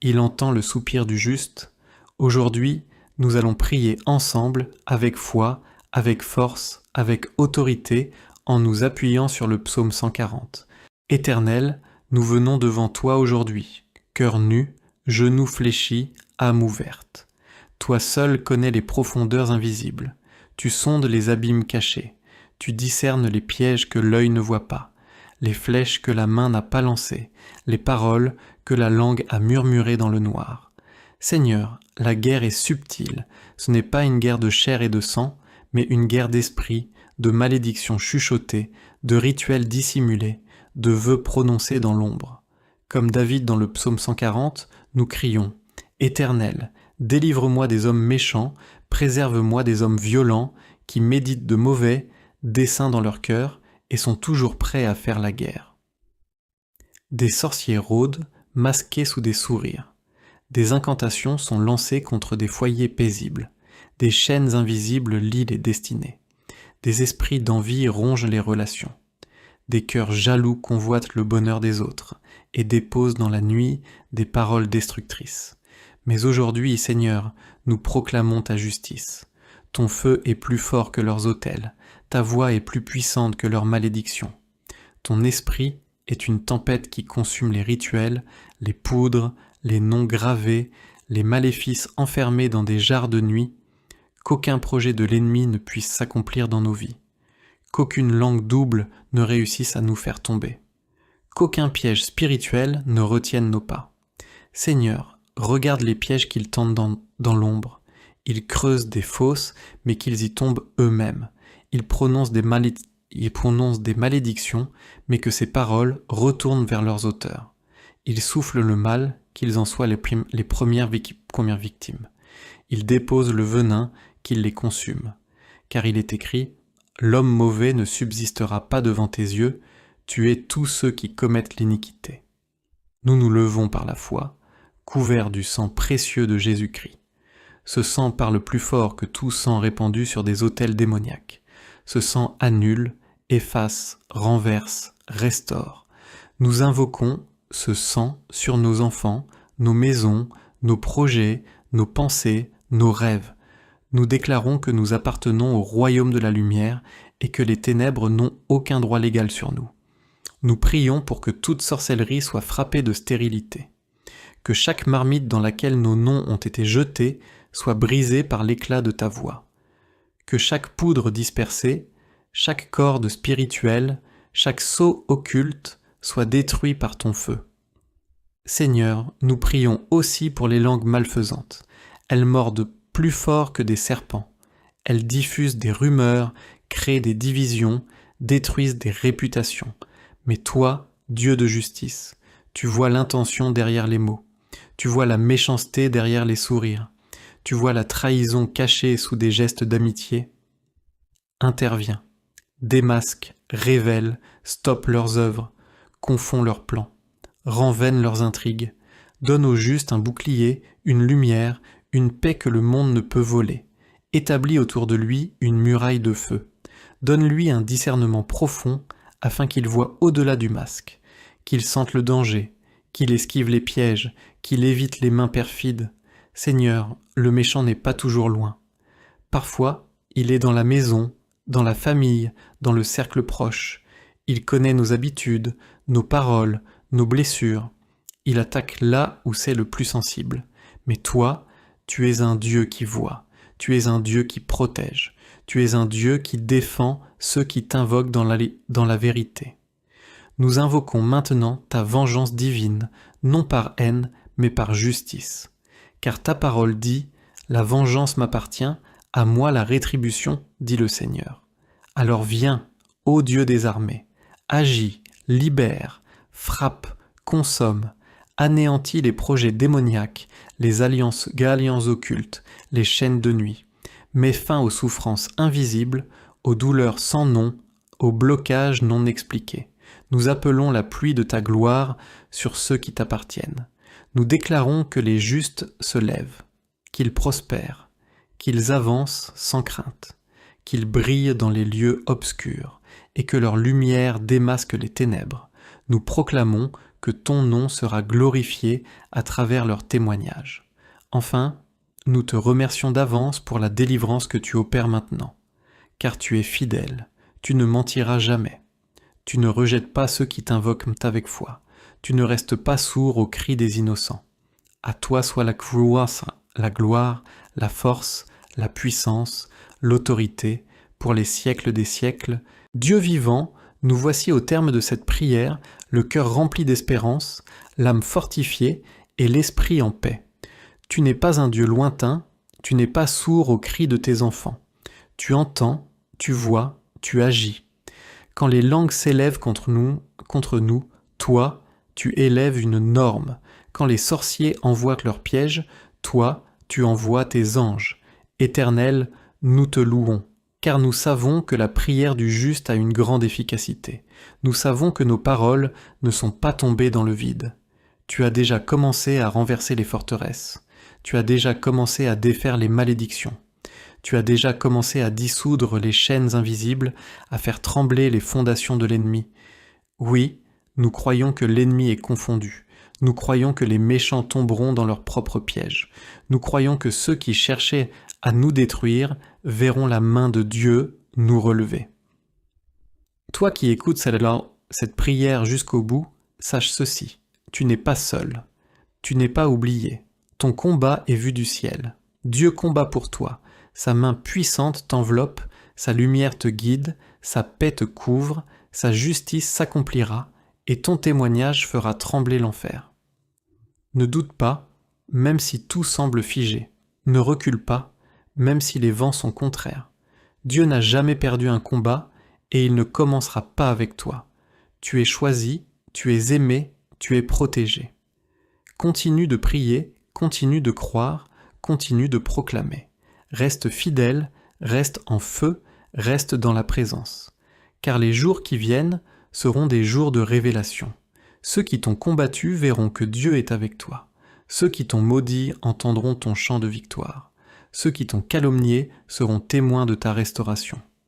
il entend le soupir du juste. Aujourd'hui, nous allons prier ensemble, avec foi, avec force, avec autorité, en nous appuyant sur le psaume 140. Éternel, nous venons devant toi aujourd'hui, cœur nu, genoux fléchis, âme ouverte. Toi seul connais les profondeurs invisibles. Tu sondes les abîmes cachés. Tu discernes les pièges que l'œil ne voit pas, les flèches que la main n'a pas lancées, les paroles que la langue a murmurées dans le noir. Seigneur, la guerre est subtile. Ce n'est pas une guerre de chair et de sang, mais une guerre d'esprit, de malédictions chuchotées, de rituels dissimulés, de vœux prononcés dans l'ombre. Comme David dans le psaume 140, nous crions « Éternel, délivre-moi des hommes méchants, préserve-moi des hommes violents, qui méditent de mauvais desseins dans leur cœur et sont toujours prêts à faire la guerre. » Des sorciers rôdent, masqués sous des sourires. Des incantations sont lancées contre des foyers paisibles. Des chaînes invisibles lient les destinées. Des esprits d'envie rongent les relations. Des cœurs jaloux convoitent le bonheur des autres et déposent dans la nuit des paroles destructrices. Mais aujourd'hui, Seigneur, nous proclamons ta justice. Ton feu est plus fort que leurs autels, ta voix est plus puissante que leurs malédictions. Ton esprit est une tempête qui consume les rituels, les poudres, les noms gravés, les maléfices enfermés dans des jarres de nuit, qu'aucun projet de l'ennemi ne puisse s'accomplir dans nos vies, qu'aucune langue double ne réussisse à nous faire tomber, qu'aucun piège spirituel ne retienne nos pas. Seigneur, regarde les pièges qu'ils tendent dans l'ombre. Ils creusent des fosses, mais qu'ils y tombent eux-mêmes. Ils prononcent des malédictions, mais que ces paroles retournent vers leurs auteurs. Ils soufflent le mal, qu'ils en soient les premières victimes. Ils déposent le venin, qu'ils les consument. Car il est écrit « L'homme mauvais ne subsistera pas devant tes yeux, tu es tous ceux qui commettent l'iniquité. » Nous nous levons par la foi, couverts du sang précieux de Jésus-Christ. Ce sang parle plus fort que tout sang répandu sur des autels démoniaques. Ce sang annule, efface, renverse, restaure. Nous invoquons ce sang sur nos enfants, nos maisons, nos projets, nos pensées, nos rêves. Nous déclarons que nous appartenons au royaume de la lumière et que les ténèbres n'ont aucun droit légal sur nous. Nous prions pour que toute sorcellerie soit frappée de stérilité. Que chaque marmite dans laquelle nos noms ont été jetés soit brisée par l'éclat de ta voix. Que chaque poudre dispersée, chaque corde spirituelle, chaque sceau occulte soit détruit par ton feu. Seigneur, nous prions aussi pour les langues malfaisantes. Elles mordent plus fort que des serpents. Elles diffusent des rumeurs, créent des divisions, détruisent des réputations. Mais toi, Dieu de justice, tu vois l'intention derrière les mots. Tu vois la méchanceté derrière les sourires. Tu vois la trahison cachée sous des gestes d'amitié. Interviens, démasque, révèle, stoppe leurs œuvres, confond leurs plans, rend vaines leurs intrigues, donne au juste un bouclier, une lumière, une paix que le monde ne peut voler, établis autour de lui une muraille de feu, donne-lui un discernement profond afin qu'il voie au-delà du masque, qu'il sente le danger, qu'il esquive les pièges, qu'il évite les mains perfides. Seigneur, le méchant n'est pas toujours loin. Parfois, il est dans la maison, dans la famille, dans le cercle proche. Il connaît nos habitudes, nos paroles, nos blessures. Il attaque là où c'est le plus sensible. Mais toi, tu es un Dieu qui voit, tu es un Dieu qui protège, tu es un Dieu qui défend ceux qui t'invoquent dans la vérité. Nous invoquons maintenant ta vengeance divine, non par haine, mais par justice. Car ta parole dit « La vengeance m'appartient, à moi la rétribution, dit le Seigneur. » Alors viens, ô Dieu des armées, agis, libère, frappe, consomme, anéantis les projets démoniaques, les alliances occultes, les chaînes de nuit. Mets fin aux souffrances invisibles, aux douleurs sans nom, aux blocages non expliqués. Nous appelons la pluie de ta gloire sur ceux qui t'appartiennent. Nous déclarons que les justes se lèvent, qu'ils prospèrent, qu'ils avancent sans crainte, qu'ils brillent dans les lieux obscurs et que leur lumière démasque les ténèbres. Nous proclamons que ton nom sera glorifié à travers leurs témoignages. Enfin, nous te remercions d'avance pour la délivrance que tu opères maintenant, car tu es fidèle, tu ne mentiras jamais. Tu ne rejettes pas ceux qui t'invoquent avec foi. Tu ne restes pas sourd aux cris des innocents. À toi soit la gloire, la force, la puissance, l'autorité, pour les siècles des siècles. Dieu vivant, nous voici au terme de cette prière, le cœur rempli d'espérance, l'âme fortifiée et l'esprit en paix. Tu n'es pas un Dieu lointain, tu n'es pas sourd aux cris de tes enfants. Tu entends, tu vois, tu agis. Quand les langues s'élèvent contre nous, toi, tu élèves une norme. Quand les sorciers envoient leurs pièges, toi, tu envoies tes anges. Éternel, nous te louons, car nous savons que la prière du juste a une grande efficacité. Nous savons que nos paroles ne sont pas tombées dans le vide. Tu as déjà commencé à renverser les forteresses. Tu as déjà commencé à défaire les malédictions. Tu as déjà commencé à dissoudre les chaînes invisibles, à faire trembler les fondations de l'ennemi. Oui, nous croyons que l'ennemi est confondu. Nous croyons que les méchants tomberont dans leur propre piège. Nous croyons que ceux qui cherchaient à nous détruire verront la main de Dieu nous relever. Toi qui écoutes cette prière jusqu'au bout, sache ceci, tu n'es pas seul, tu n'es pas oublié, ton combat est vu du ciel. Dieu combat pour toi, sa main puissante t'enveloppe, sa lumière te guide, sa paix te couvre, sa justice s'accomplira, et ton témoignage fera trembler l'enfer. Ne doute pas, même si tout semble figé. Ne recule pas, même si les vents sont contraires. Dieu n'a jamais perdu un combat, et il ne commencera pas avec toi. Tu es choisi, tu es aimé, tu es protégé. Continue de prier, continue de croire, continue de proclamer. Reste fidèle, reste en feu, reste dans la présence. Car les jours qui viennent seront des jours de révélation. Ceux qui t'ont combattu verront que Dieu est avec toi. Ceux qui t'ont maudit entendront ton chant de victoire. Ceux qui t'ont calomnié seront témoins de ta restauration.